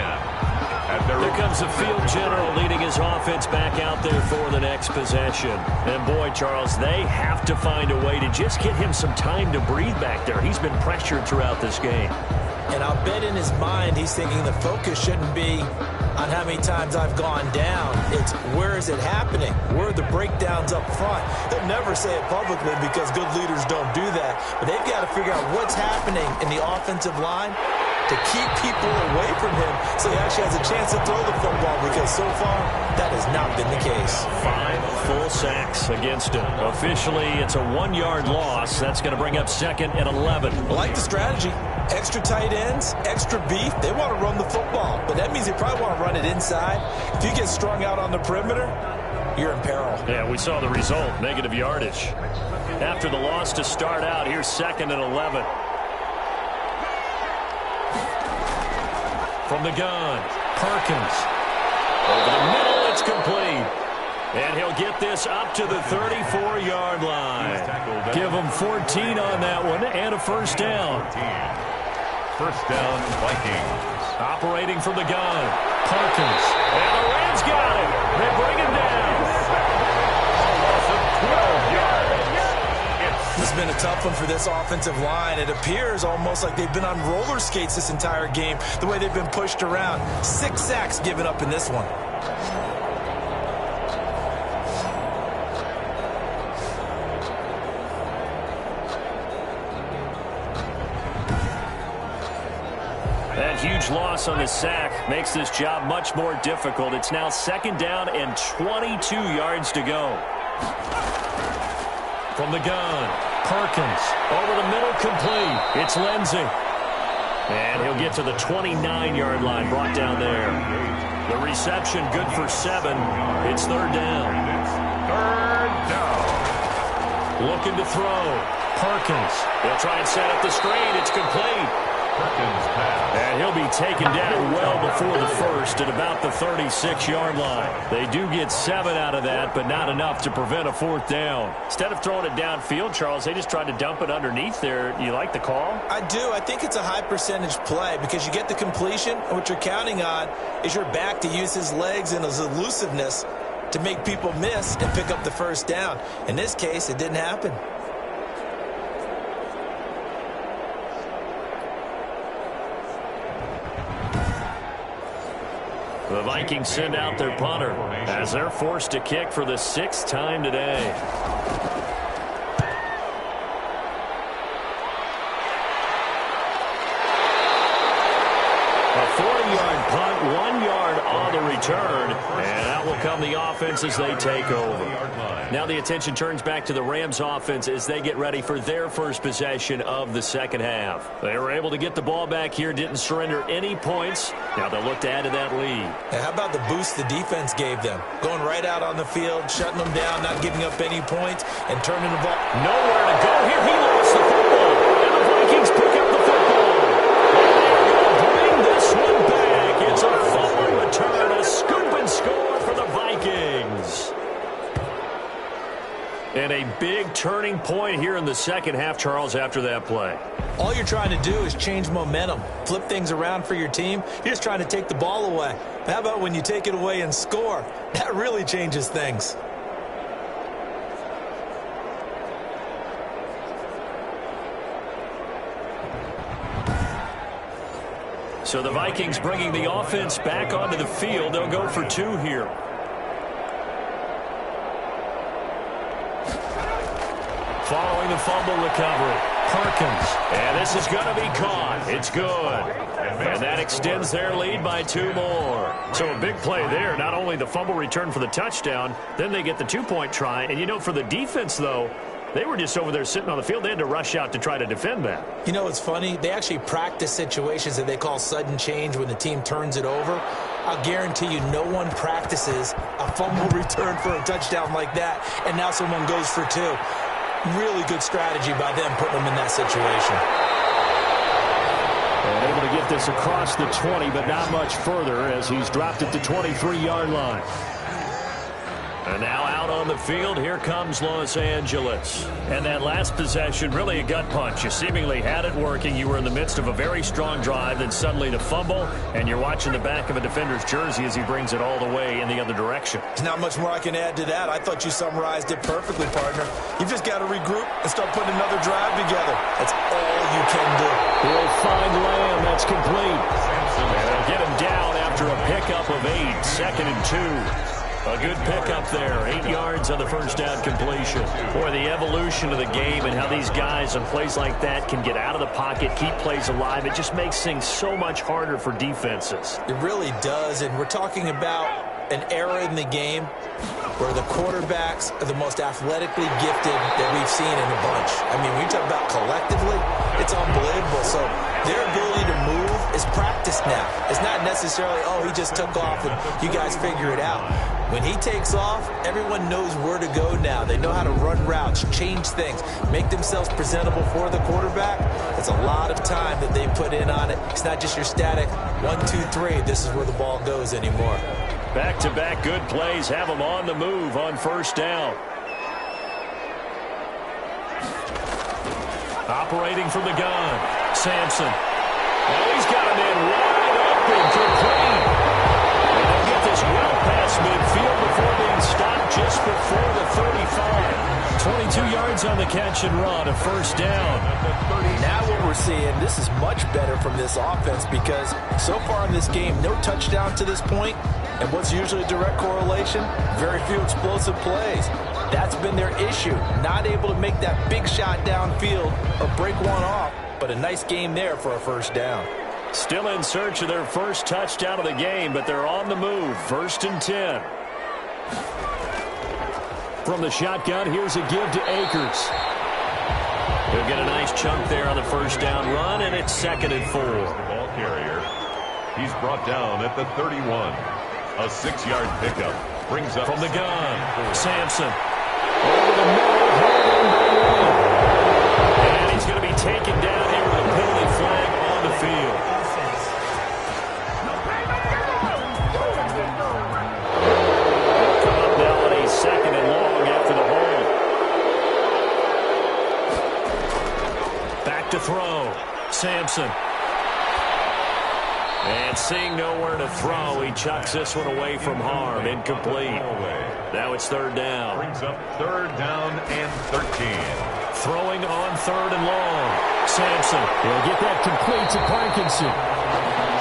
Here comes the field general leading his offense back out there for the next possession. And boy, Charles, they have to find a way to just get him some time to breathe back there. He's been pressured throughout this game. And I'll bet in his mind he's thinking the focus shouldn't be on how many times I've gone down. It's where is it happening? Where are the breakdowns up front? He'll never say it publicly because good leaders don't do that. But they've got to figure out what's happening in the offensive line to keep people away from him so he actually has a chance to throw the football, because so far that has not been the case. 5 full sacks against him. Officially, it's a 1-yard loss. That's going to bring up 2nd and 11. I like the strategy. Extra tight ends, extra beef. They want to run the football, but that means they probably want to run it inside. If you get strung out on the perimeter, you're in peril. Yeah, we saw the result, negative yardage. After the loss to start out, here's 2nd and 11. From the gun, Perkins. Over the middle, it's complete. And he'll get this up to the 34-yard line. Give him 14 on that one and a first down. First down, Vikings. Operating from the gun, Perkins. And the Rams got him. They bring him down. A loss of 12 yards. This has been a tough one for this offensive line. It appears almost like they've been on roller skates this entire game, the way they've been pushed around. 6 sacks given up in this one. That huge loss on the sack makes this job much more difficult. It's now 2nd down and 22 yards to go. From the gun, Perkins. Over the middle, complete. It's Lindsey. And he'll get to the 29-yard line, brought down there. The reception good for 7. It's 3rd down. Third down. Looking to throw. Perkins. He'll try and set up the screen. It's complete. Perkins pass. And he'll be taken down well before the first at about the 36-yard line. They do get 7 out of that, but not enough to prevent a 4th down. Instead of throwing it downfield, Charles, they just tried to dump it underneath there. You like the call? I do. I think it's a high percentage play because you get the completion, and what you're counting on is your back to use his legs and his elusiveness to make people miss and pick up the first down. In this case, it didn't happen. The Vikings send out their punter as they're forced to kick for the 6th time today. A 40-yard punt, 1 yard on the return, and out will come the offense as they take over. Now the attention turns back to the Rams offense as they get ready for their first possession of the second half. They were able to get the ball back here, didn't surrender any points. Now they'll look to add to that lead. And how about the boost the defense gave them? Going right out on the field, shutting them down, not giving up any points, and turning the ball. Nowhere to go here. He lost the football. And the Vikings pick up the football. And they're going to bring this one back. It's a fumble return, a scoop and score for the Vikings. And a big turning point here in the second half, Charles, after that play. All you're trying to do is change momentum, flip things around for your team. You're just trying to take the ball away. How about when you take it away and score? That really changes things. So the Vikings bringing the offense back onto the field. They'll go for 2 here. Following the fumble recovery, Perkins. And this is going to be caught. It's good. And that extends their lead by 2 more. So a big play there. Not only the fumble return for the touchdown, then they get the 2-point try. And, you know, for the defense, though, they were just over there sitting on the field. They had to rush out to try to defend that. You know, it's funny. They actually practice situations that they call sudden change when the team turns it over. I'll guarantee you no one practices a fumble return for a touchdown like that, and now someone goes for 2. Really good strategy by them putting them in that situation. And able to get this across the 20, but not much further as he's dropped it to 23-yard line. And now out on the field, here comes Los Angeles. And that last possession, really a gut punch. You seemingly had it working. You were in the midst of a very strong drive, then suddenly to fumble, and you're watching the back of a defender's jersey as he brings it all the way in the other direction. There's not much more I can add to that. I thought you summarized it perfectly, partner. You've just got to regroup and start putting another drive together. That's all you can do. He'll find Lamb. That's complete. And they'll get him down after a pickup of 8, 2nd and 2. A good pickup there, 8 yards on the first down completion. Boy, the evolution of the game and how these guys on plays like that can get out of the pocket, keep plays alive, it just makes things so much harder for defenses. It really does, and we're talking about an era in the game where the quarterbacks are the most athletically gifted that we've seen in a bunch. I mean, when you talk about collectively, it's unbelievable. So their ability to move is practiced now. It's not necessarily, oh, he just took off and you guys figure it out. When he takes off, everyone knows where to go now. They know how to run routes, change things, make themselves presentable for the quarterback. It's a lot of time that they put in on it. It's not just your static 1, 2, 3, this is where the ball goes anymore. Back-to-back good plays have them on the move on first down. Operating from the gun, Sampson. Oh, he's got him in wide open, complete. And they'll get this well past midfield before being stopped just before the 35. 22 yards on the catch and run, a first down. Now what we're seeing, this is much better from this offense because so far in this game, no touchdown to this point. And what's usually a direct correlation? Very few explosive plays. That's been their issue. Not able to make that big shot downfield or break one off, but a nice game there for a first down. Still in search of their first touchdown of the game, but they're on the move. 1st and 10. From the shotgun, here's a give to Akers. He'll get a nice chunk there on the first down run, and it's 2nd and 4. Ball carrier. He's brought down at the 31. A 6-yard pickup. Brings up from the gun, Sampson. Over the middle, and he's going to be taken down here with a penalty flag on the field. Come up now on a 2nd and long after the hold. Back to throw, Sampson. And seeing nowhere to throw, he chucks this one away from harm. Incomplete. Now it's 3rd down. Brings up 3rd down and 13. Throwing on 3rd and long. Sampson. He'll get that complete to Parkinson.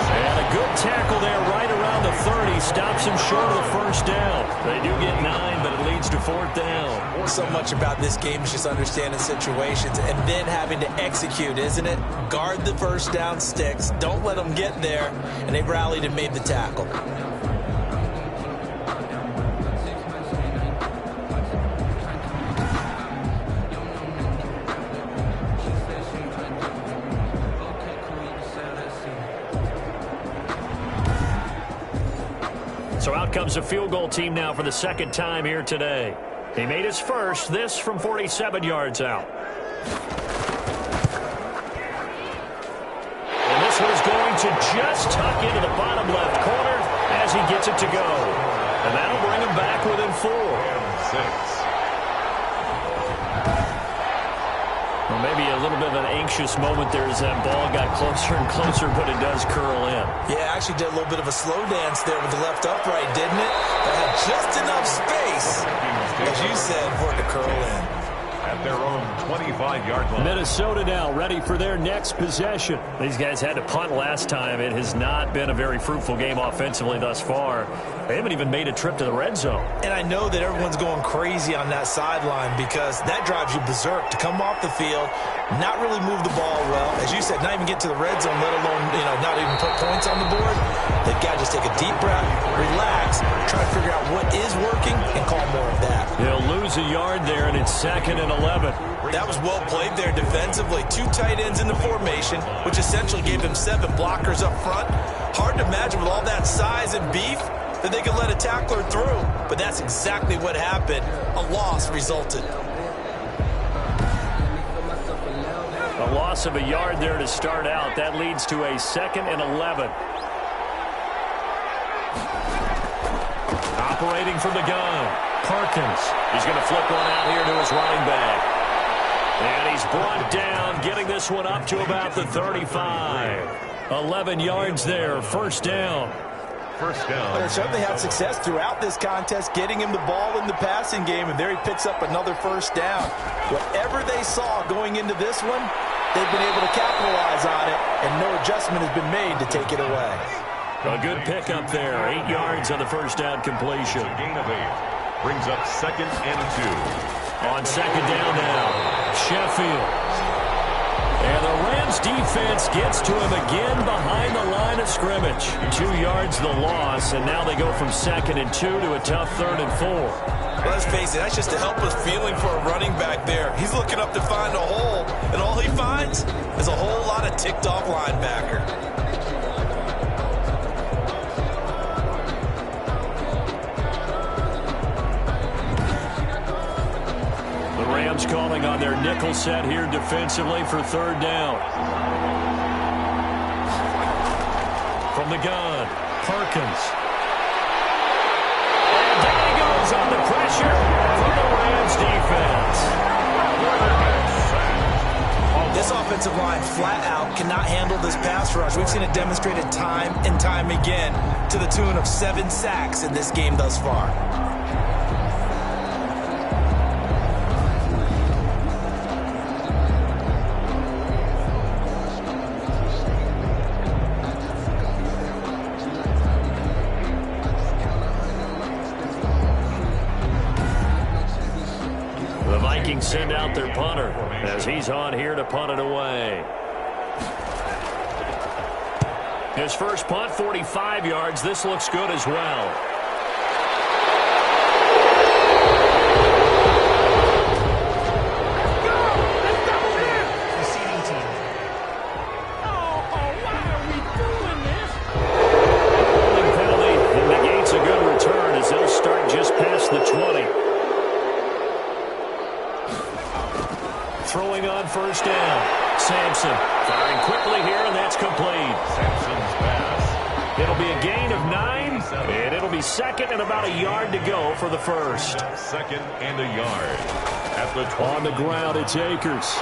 And a good tackle there right around the 30. Stops him short of the first down. They do get 9, but it leads to 4th down. So much about this game is just understanding situations and then having to execute, isn't it? Guard the first down sticks. Don't let them get there. And they rallied and made the tackle. So out comes the field goal team now for the 2nd time here today. He made his first, this from 47 yards out. And this one is going to just tuck into the bottom left corner as he gets it to go. And that'll bring him back within 4. 6. Well, maybe a little bit of an anxious moment there as that ball got closer and closer, but it does curl in. Yeah, actually did a little bit of a slow dance there with the left upright, didn't it? That had just enough space, as you said, for it to curl in. At their own 25-yard line. Minnesota now ready for their next possession. These guys had to punt last time. It has not been a very fruitful game offensively thus far. They haven't even made a trip to the red zone. And I know that everyone's going crazy on that sideline because that drives you berserk to come off the field, not really move the ball well. As you said, not even get to the red zone, let alone, not even put points on the board. They've got to just take a deep breath, relax, try to figure out what is working, and call more of that. They'll lose a yard there, and it's 2nd and 11. That was well played there defensively. 2 tight ends in the formation, which essentially gave them 7 blockers up front. Hard to imagine with all that size and beef that they could let a tackler through, but that's exactly what happened. A loss resulted. A loss of a yard there to start out. That leads to a 2nd and 11. Operating from the gun, Perkins. He's going to flip one out here to his running back. And he's brought down, getting this one up to about the 35. 11 yards there, first down. First down. They certainly had success throughout this contest, getting him the ball in the passing game, and there he picks up another first down. Whatever they saw going into this one, they've been able to capitalize on it, and no adjustment has been made to take it away. A good pickup there, 8 yards on the first down completion. A gain of 8. Brings up 2nd and 2. On 2nd down now, Sheffield. And the Rams defense gets to him again behind the line of scrimmage. 2 yards the loss, and now they go from 2nd and 2 to a tough 3rd and 4. Let's face it, that's just a helpless feeling for a running back there. He's looking up to find a hole, and all he finds is a whole lot of ticked-off linebacker. Rams calling on their nickel set here defensively for 3rd down. From the gun, Perkins. And there he goes on the pressure from the Rams defense. This offensive line flat out cannot handle this pass rush. We've seen it demonstrated time and time again to the tune of 7 sacks in this game thus far. Vikings send out their punter as he's on here to punt it away. His first punt, 45 yards. This looks good as well. Holding penalty and negates a good return as they'll start just past the 20. Throwing on first down. Sampson firing quickly here, and that's complete. Sampson's pass. It'll be a gain of 9, and it'll be 2nd and about a yard to go for the first. 2nd and a yard. At the 20. On the ground, it's Akers.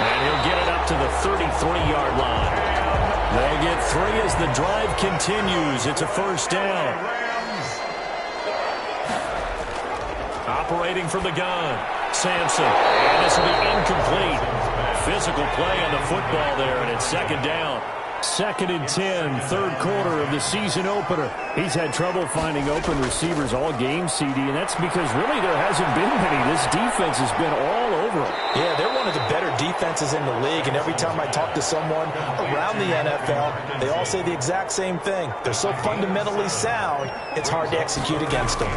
And he'll get it up to the 33-yard line. They get 3 as the drive continues. It's a first down. Operating from the gun. Sampson, and this will be incomplete. Physical play on the football there, and it's 2nd down. 2nd and 10, 3rd quarter of the season opener. He's had trouble finding open receivers all game, CD, and that's because really there hasn't been many. This defense has been all over him. Yeah, they're one of the better defenses in the league, and every time I talk to someone around the NFL, they all say the exact same thing. They're so fundamentally sound, it's hard to execute against them.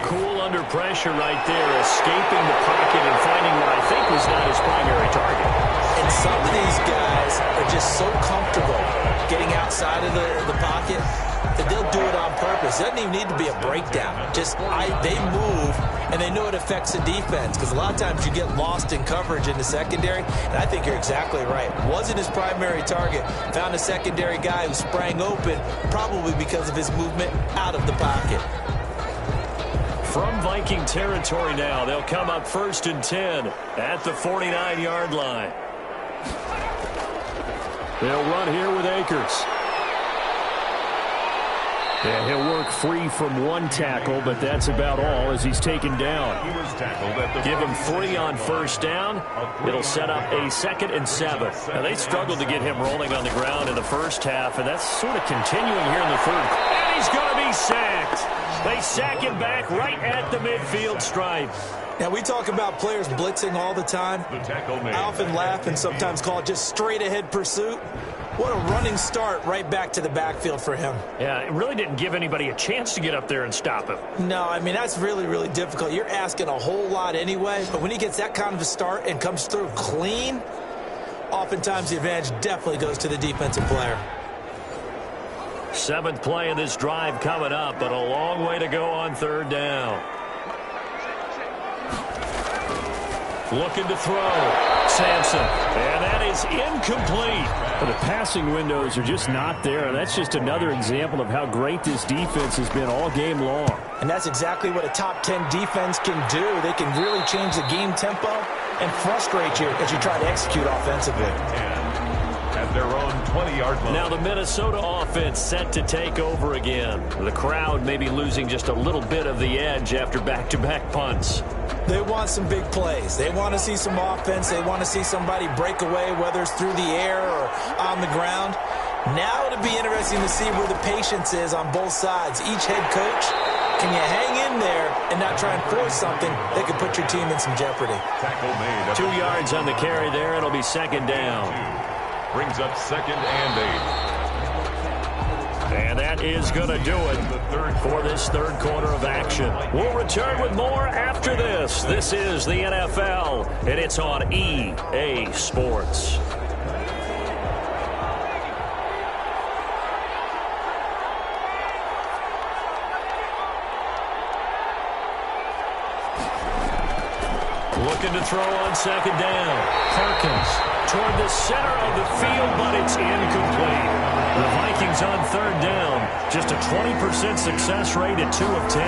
Cool under pressure right there, escaping the pocket and finding what I think was not his primary target. And some of these guys are just so comfortable getting outside of the pocket that they'll do it on purpose. It doesn't even need to be a breakdown. They move, and they know it affects the defense, because a lot of times you get lost in coverage in the secondary, and I think you're exactly right. Wasn't his primary target. Found a secondary guy who sprang open, probably because of his movement out of the pocket. From Viking territory now, they'll come up 1st and 10 at the 49-yard line. They'll run here with Akers. Yeah, he'll work free from one tackle, but that's about all as he's taken down. He was tackled at the Give him 3 on first down. It'll set up a 2nd and 7. Now, they struggled to get him rolling on the ground in the first half, and that's sort of continuing here in the 3rd. And he's going to be sacked. They sack him back right at the midfield stripe. Now, we talk about players blitzing all the time. The tackle made. I often laugh and sometimes call it just straight-ahead pursuit. What a running start right back to the backfield for him. Yeah, it really didn't give anybody a chance to get up there and stop him. No, I mean, that's really, really difficult. You're asking a whole lot anyway, but when he gets that kind of a start and comes through clean, oftentimes the advantage definitely goes to the defensive player. 7th play of this drive coming up, but a long way to go on 3rd down. Looking to throw. Sampson. And that is incomplete. But the passing windows are just not there. And that's just another example of how great this defense has been all game long. And that's exactly what a top 10 defense can do. They can really change the game tempo and frustrate you as you try to execute offensively. At their own 20-yard line. Now the Minnesota offense set to take over again. The crowd may be losing just a little bit of the edge after back-to-back punts. They want some big plays. They want to see some offense. They want to see somebody break away, whether it's through the air or on the ground. Now it'll be interesting to see where the patience is on both sides. Each head coach, can you hang in there and not try and force something that could put your team in some jeopardy? Tackle made. 2 yards on the carry there. It'll be second down. Brings up 2nd and 8. And that is going to do it for this third quarter of action. We'll return with more after this. This is the NFL, and it's on EA Sports. Looking to throw on second down. Perkins toward the center of the field, but it's incomplete. The Vikings on third down. Just a 20% success rate at 2 of 10.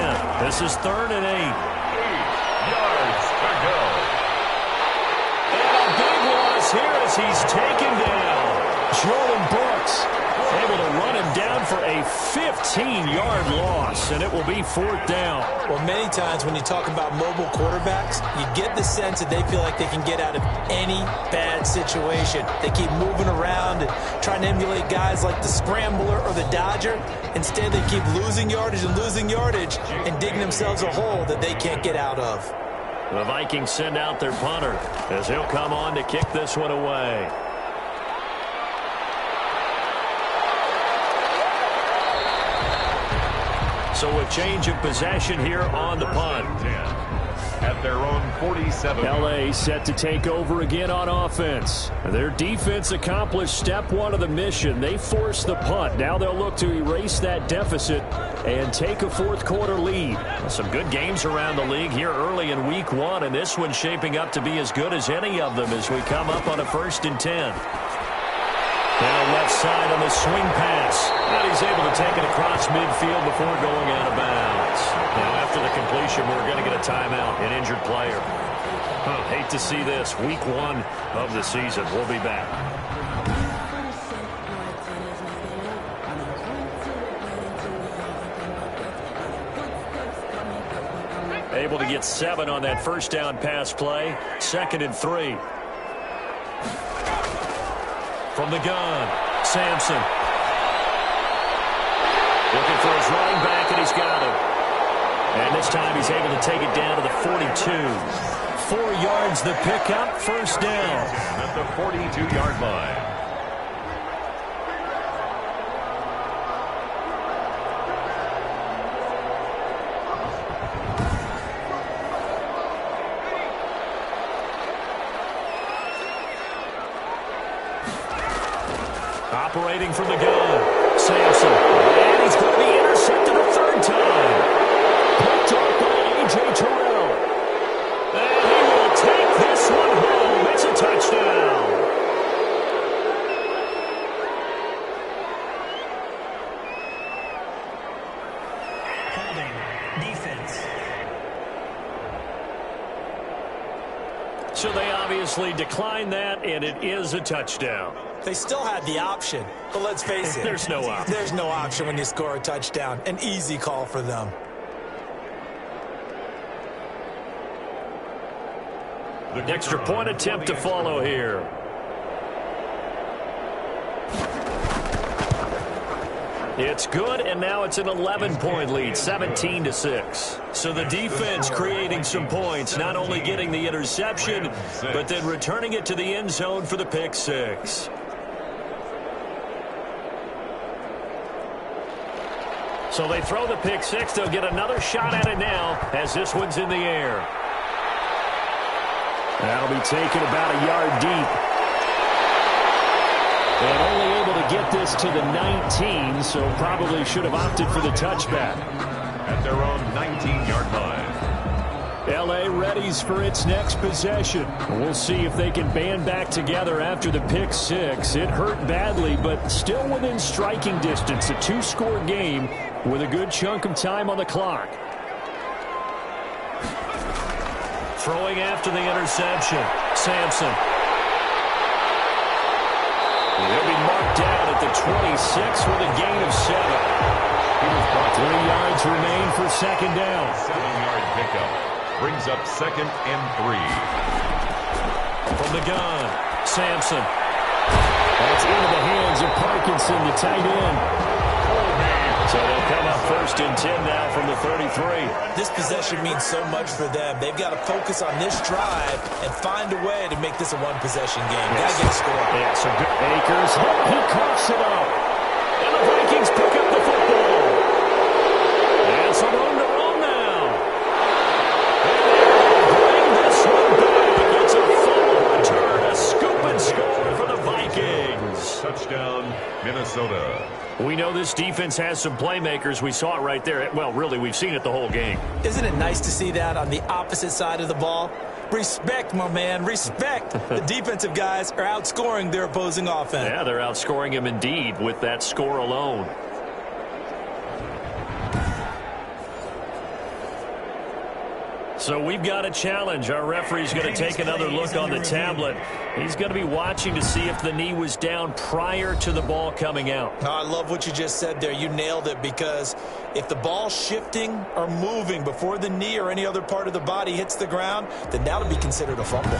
This is 3rd and 8. 8 yards to go. And a big loss here as he's taken down. Jordan Brooks able to run him down for a 15-yard loss, and it will be 4th down. Well, many times when you talk about mobile quarterbacks, you get the sense that they feel like they can get out of any bad situation. They keep moving around and trying to emulate guys like the Scrambler or the Dodger. Instead, they keep losing yardage and digging themselves a hole that they can't get out of. The Vikings send out their punter as he'll come on to kick this one away. So a change of possession here on the punt. At their own 47. LA set to take over again on offense. Their defense accomplished step 1 of the mission. They forced the punt. Now they'll look to erase that deficit and take a fourth quarter lead. Some good games around the league here early in week 1, and this one's shaping up to be as good as any of them as we come up on a 1st and 10. Down left side on the swing pass. And he's able to take it across midfield before going out of bounds. Now after the completion, we're going to get a timeout, an injured player. Hate to see this. Week 1 of the season. We'll be back. Able to get 7 on that first down pass play. 2nd and 3. From the gun, Sampson. Looking for his running back, and he's got him. And this time he's able to take it down to the 42. 4 yards the pickup, 1st down. At the 42-yard line. Operating from the gun, Sampson. And he's going to be intercepted a 3rd time. Picked up by A.J. Terrell. And he will take this one home. It's a touchdown. Holding. Defense. So they obviously declined that, and it is a touchdown. They still had the option, but let's face it. There's no option. There's no option when you score a touchdown. An easy call for them. The extra point attempt to follow here. It's good, and now it's an 11-point lead, 17-6. So the defense creating some points, not only getting the interception, but then returning it to the end zone for the pick 6. So they throw the pick 6. They'll get another shot at it now as this one's in the air. That'll be taken about a yard deep. And only able to get this to the 19, so probably should have opted for the touchback. At their own 19-yard line. L.A. readies for its next possession. We'll see if they can band back together after the pick six. It hurt badly, but still within striking distance. A two-score game with a good chunk of time on the clock. Throwing after the interception, Sampson. He'll be marked down at the 26 with a gain of 7. 3 yards remain for second down. 7-yard pickup. Brings up 2nd and 3. From the gun, Sampson. That's into the hands of Parkinson, the tight end. So they'll come up 1st and 10 now from the 33. This possession means so much for them. They've got to focus on this drive and find a way to make this a one-possession game. Got to get a score. Yeah, so good. Akers, he coughs it up. And the Vikings pick up the football. And some room to run now. Bring this one back. It's a full return, a scoop and score for the Vikings. Touchdown, Minnesota. We know this defense has some playmakers. We saw it right there. Well, really, we've seen it the whole game. Isn't it nice to see that on the opposite side of the ball? Respect, my man, respect. The defensive guys are outscoring their opposing offense. Yeah, they're outscoring him indeed with that score alone. So we've got a challenge. Our referee's going to take another look on the tablet. He's going to be watching to see if the knee was down prior to the ball coming out. I love what you just said there. You nailed it, because if the ball's shifting or moving before the knee or any other part of the body hits the ground, then that'll be considered a fumble.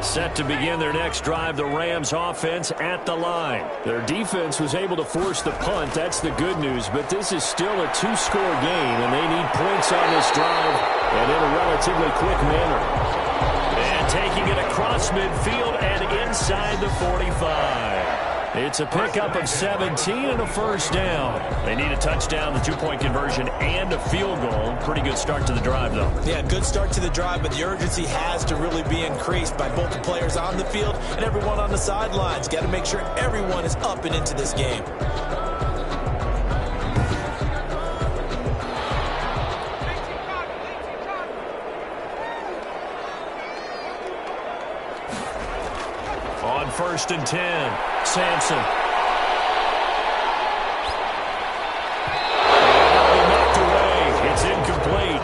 Set to begin their next drive, the Rams offense at the line. Their defense was able to force the punt. That's the good news. But this is still a two-score game, and they need points on this drive and in a relatively quick manner. And taking it across midfield and inside the 45. It's a pickup of 17 and a first down. They need a touchdown, the two-point conversion, and a field goal. Pretty good start to the drive, though. Yeah, good start to the drive, but the urgency has to really be increased by both the players on the field and everyone on the sidelines. Got to make sure everyone is up and into this game. On 1st and 10, Sampson. Knocked away. It's incomplete.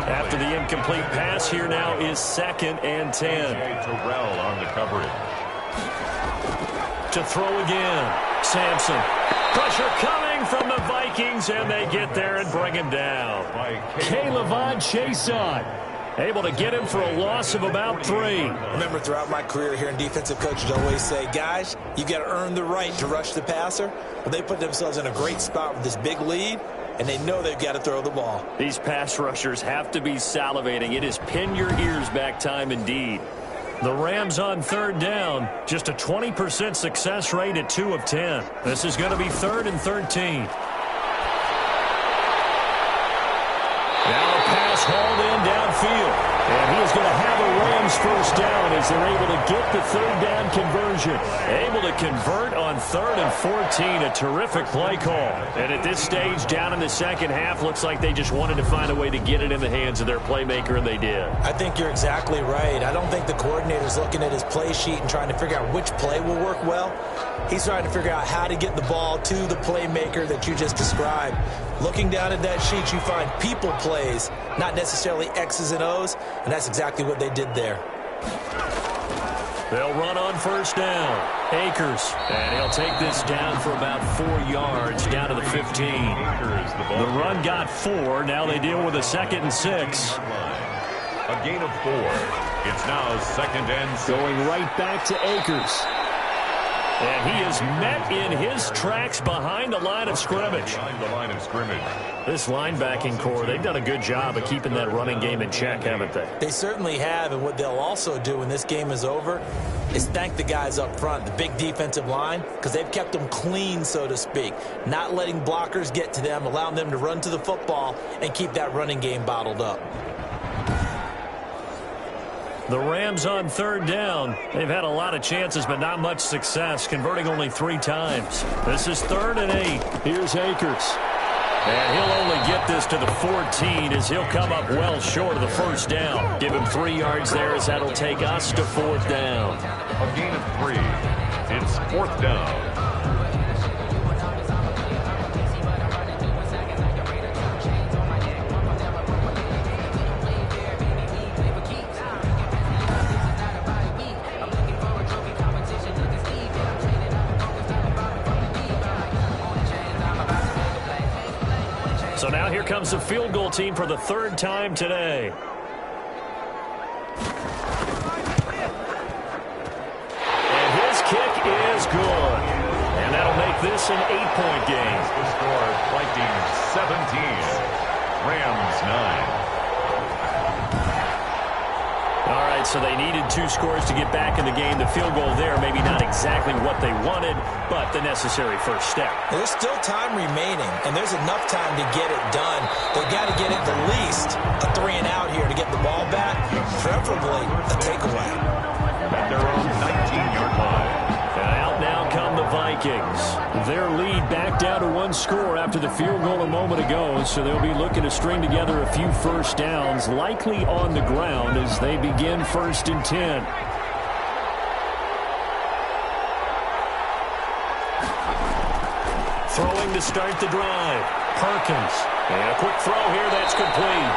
After the incomplete pass, here now is 2nd and 10. Terrell on the coverage. To throw again, Sampson. Pressure coming from the Vikings, and they get there and bring him down. Caleb Chason able to get him for a loss of about 3. Remember, throughout my career here in defensive coaches always say, guys, you got to earn the right to rush the passer. Well, they put themselves in a great spot with this big lead, and they know they've got to throw the ball. These pass rushers have to be salivating. It is pin your ears back time indeed. The Rams on 3rd down, just a 20% success rate at 2 of 10. This is going to be 3rd and 13. Now a pass hauled in downfield. And he is going to have a Rams first down as they're able to get the 3rd down conversion. Able to convert on 3rd and 14. A terrific play call. And at this stage, down in the second half, looks like they just wanted to find a way to get it in the hands of their playmaker, and they did. I think you're exactly right. I don't think the coordinator's looking at his play sheet and trying to figure out which play will work well. He's trying to figure out how to get the ball to the playmaker that you just described. Looking down at that sheet, you find people plays, not necessarily X's and O's, and that's exactly what they did there. They'll run on 1st down. Akers, and he'll take this down for about 4 yards, down to the 15. The run got 4. Now they deal with a 2nd and 6. A gain of 4. It's now 2nd and 6. Going right back to Akers. And he is met in his tracks behind the line of scrimmage. Behind the line of scrimmage. This linebacking core, they've done a good job of keeping that running game in check, haven't they? They certainly have, and what they'll also do when this game is over is thank the guys up front, the big defensive line, because they've kept them clean, so to speak, not letting blockers get to them, allowing them to run to the football and keep that running game bottled up. The Rams on third down. They've had a lot of chances, but not much success, converting only 3 times. This is 3rd and 8. Here's Akers. And he'll only get this to the 14 as he'll come up well short of the first down. Give him 3 yards there as that'll take us to 4th down. A gain of 3. It's 4th down. So now here comes the field goal team for the 3rd time today. And his kick is good. And that'll make this an 8-point game. The score, Vikings 17, Rams 9. All right, so they needed 2 scores to get back in the game. The field goal there, maybe not exactly what they wanted, but the necessary first step. There's still time remaining, and there's enough time to get it done. They've got to get it the least a 3-and-out here to get the ball back, preferably a takeaway. At their own 19-yard line. And out now come the Vikings. Their lead back down to 1 score after the field goal a moment ago, so they'll be looking to string together a few first downs, likely on the ground as they begin 1st and 10. Throwing to start the drive. Perkins. And a quick throw here that's complete.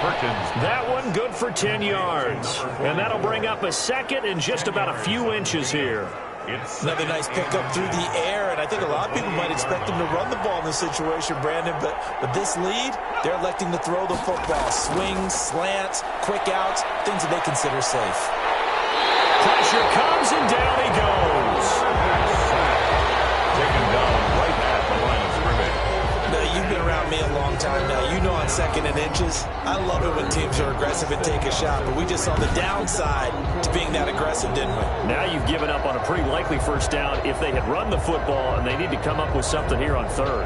Perkins. That one good for 10 yards. And that'll bring up a 2nd and just about a few inches here. It's another nice pickup through the air, and I think a lot of people might expect them to run the ball in this situation, Brandon, but with this lead, they're electing to throw the football. Swings, slants, quick outs, things that they consider safe. Pressure comes, and down he goes. taken down right at the line of scrimmage. Now, you've been around me a long time now. You know on 2nd and inches, I love it when teams are aggressive and take a shot, but we just saw the downside to being that aggressive, didn't we? Now you've given up on a pretty likely first down if they had run the football, and they need to come up with something here on 3rd.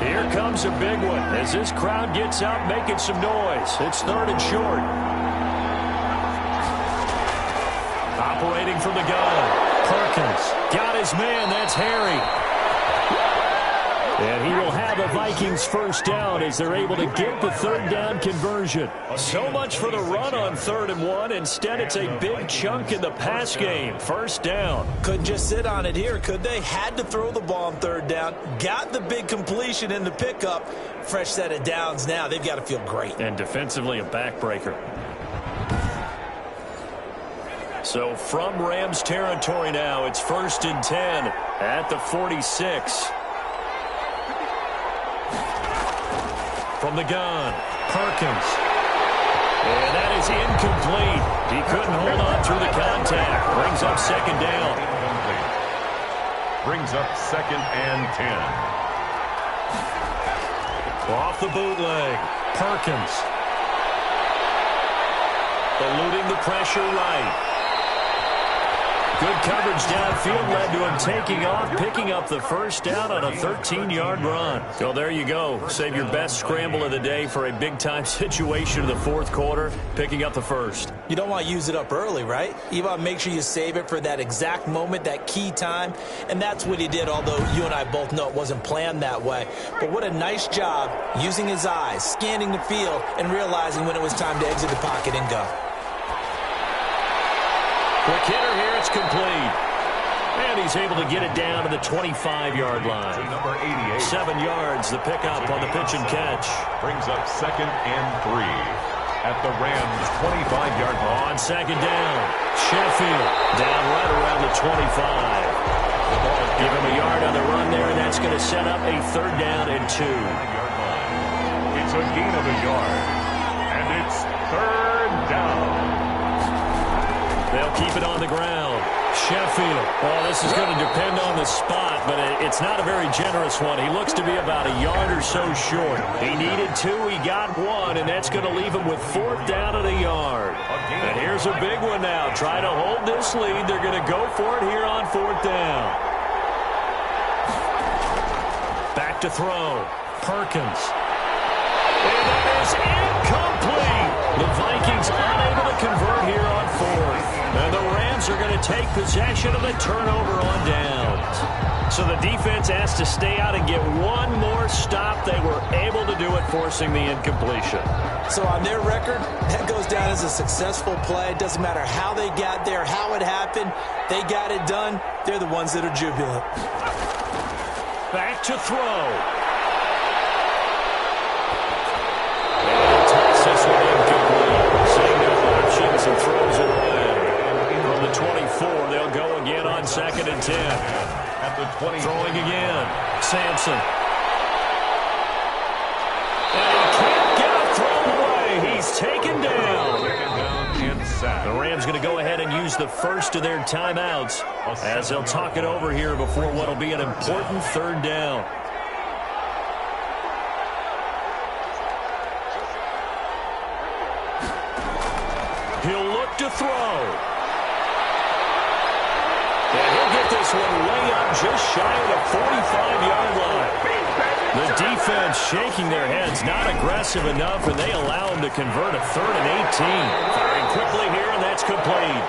Here comes a big one as this crowd gets out making some noise. It's 3rd and short. Operating from the gun. Perkins got his man. That's Harry. And he will have a Vikings first down as they're able to get the 3rd down conversion. So much for the run on 3rd and 1. Instead, it's a big chunk in the pass game. First down. Couldn't just sit on it here, could they? Had to throw the ball on 3rd down. Got the big completion in the pickup. Fresh set of downs now. They've got to feel great. And defensively, a backbreaker. So from Rams territory now, it's 1st and 10 at the 46. From the gun, Perkins. And that is incomplete. He couldn't hold on through the contact. Brings up 2nd down. Brings up 2nd and 10. Off the bootleg, Perkins. Eluding the pressure right. Good coverage downfield led to him taking off, picking up the first down on a 13-yard run. So there you go. Save your best scramble of the day for a big-time situation in the 4th quarter, picking up the first. You don't want to use it up early, right? You want to make sure you save it for that exact moment, that key time. And that's what he did, although you and I both know it wasn't planned that way. But what a nice job using his eyes, scanning the field, and realizing when it was time to exit the pocket and go. Quick hitter here, it's complete. And he's able to get it down to the 25-yard line. Number 88. 7 yards, the pickup on the pitch and catch. Brings up 2nd and 3 at the Rams' 25-yard line. On 2nd down, Sheffield down right around the 25. Give him a yard on the run there, and that's going to set up a 3rd down and 2. It's a gain of a yard, and it's 3rd down. They'll keep it on the ground. Sheffield. Well, this is going to depend on the spot, but it's not a very generous one. He looks to be about a yard or so short. He needed 2. He got 1, and that's going to leave him with 4th down at a yard. And here's a big one now. Try to hold this lead. They're going to go for it here on 4th down. back to throw. Perkins. And that is incomplete. The Vikings unable to convert here on fourth. And the Rams are going to take possession of the turnover on downs. So the defense has to stay out and get one more stop. They were able to do it, forcing the incompletion. So on their record, that goes down as a successful play. It doesn't matter how they got there, how it happened. They got it done. They're the ones that are jubilant. Back to throw. And tosses one incomplete. Seeing no options and throws it away. From the 24, they'll go again on 2nd and 10. At the 20. Throwing again. Sampson. And he can't get a throw away. He's taken down. The Rams going to go ahead and use the first of their timeouts as they'll talk it over here before what will be an important 3rd down. He'll look to throw. And he'll get this one way up just shy of the 45-yard line. The defense shaking their heads, not aggressive enough, and they allow him to convert a 3rd and 18. Firing quickly here, and that's complete.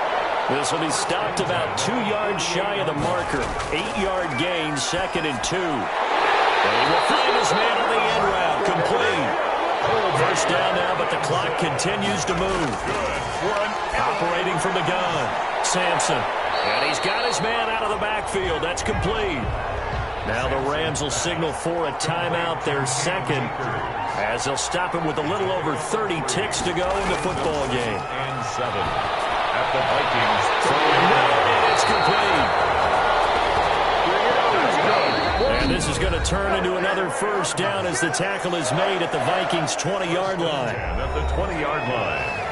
This will be stopped about 2 yards shy of the marker. 8-yard gain, 2nd and 2. And he will find his man on the end route. Complete. First down now, but the clock continues to move. Operating from the gun, Sampson. And he's got his man out of the backfield. That's complete. Now the Rams will signal for a timeout, their 2nd, as they'll stop him with a little over 30 ticks to go in the football game. And 7 at the Vikings. And it's complete. And this is going to turn into another first down as the tackle is made at the Vikings' 20-yard line. And at the 20-yard line.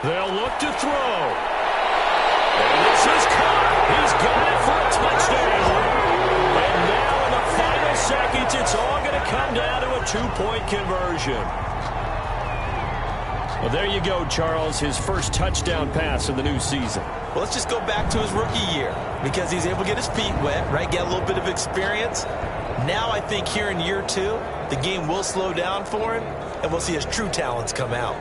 They'll look to throw. And this is caught. He's got it for a touchdown. And now in the final seconds, it's all going to come down to a 2-point conversion. Well, there you go, Charles. His first touchdown pass of the new season. Well, let's just go back to his rookie year because he's able to get his feet wet, right? Get a little bit of experience. Now I think here in year 2, the game will slow down for him, and we'll see his true talents come out.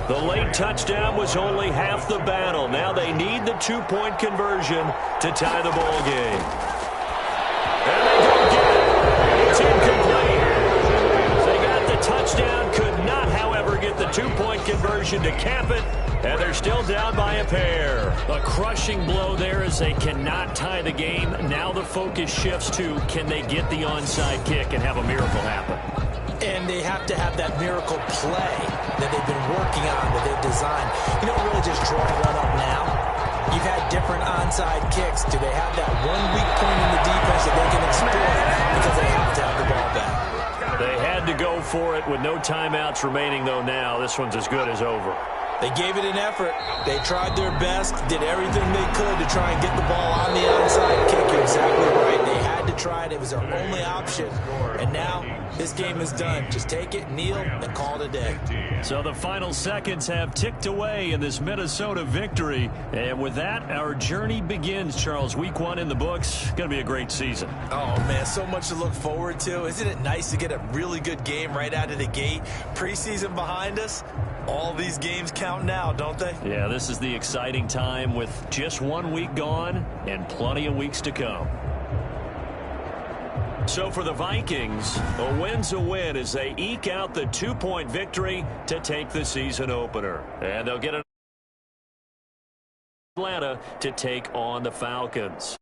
The late touchdown was only half the battle. Now they need the 2-point conversion to tie the ball game. And they don't get it. It's incomplete. They got the touchdown, could not, however, get the 2-point conversion to cap it, and they're still down by a pair. A crushing blow there as they cannot tie the game. Now the focus shifts to, can they get the onside kick and have a miracle happen? And they have to have that miracle play that they've been working on, that they've designed. You don't really just draw one up now. You've had different onside kicks. Do they have that one weak point in the defense that they can exploit because they have to have the ball back? They had to go for it with no timeouts remaining, though, now. This one's as good as over. They gave it an effort. They tried their best, did everything they could to try and get the ball on the onside kick. You're exactly right. They had to try it. It was their only option. And now this game is done. Just take it, kneel, and call it a day. So the final seconds have ticked away in this Minnesota victory. And with that, our journey begins, Charles. Week 1 in the books. Going to be a great season. Oh, man, so much to look forward to. Isn't it nice to get a really good game right out of the gate? Preseason behind us. All these games count now, don't they? Yeah, this is the exciting time with just 1 week gone and plenty of weeks to come. So for the Vikings, a win's a win as they eke out the 2-point victory to take the season opener. And they'll get Atlanta to take on the Falcons.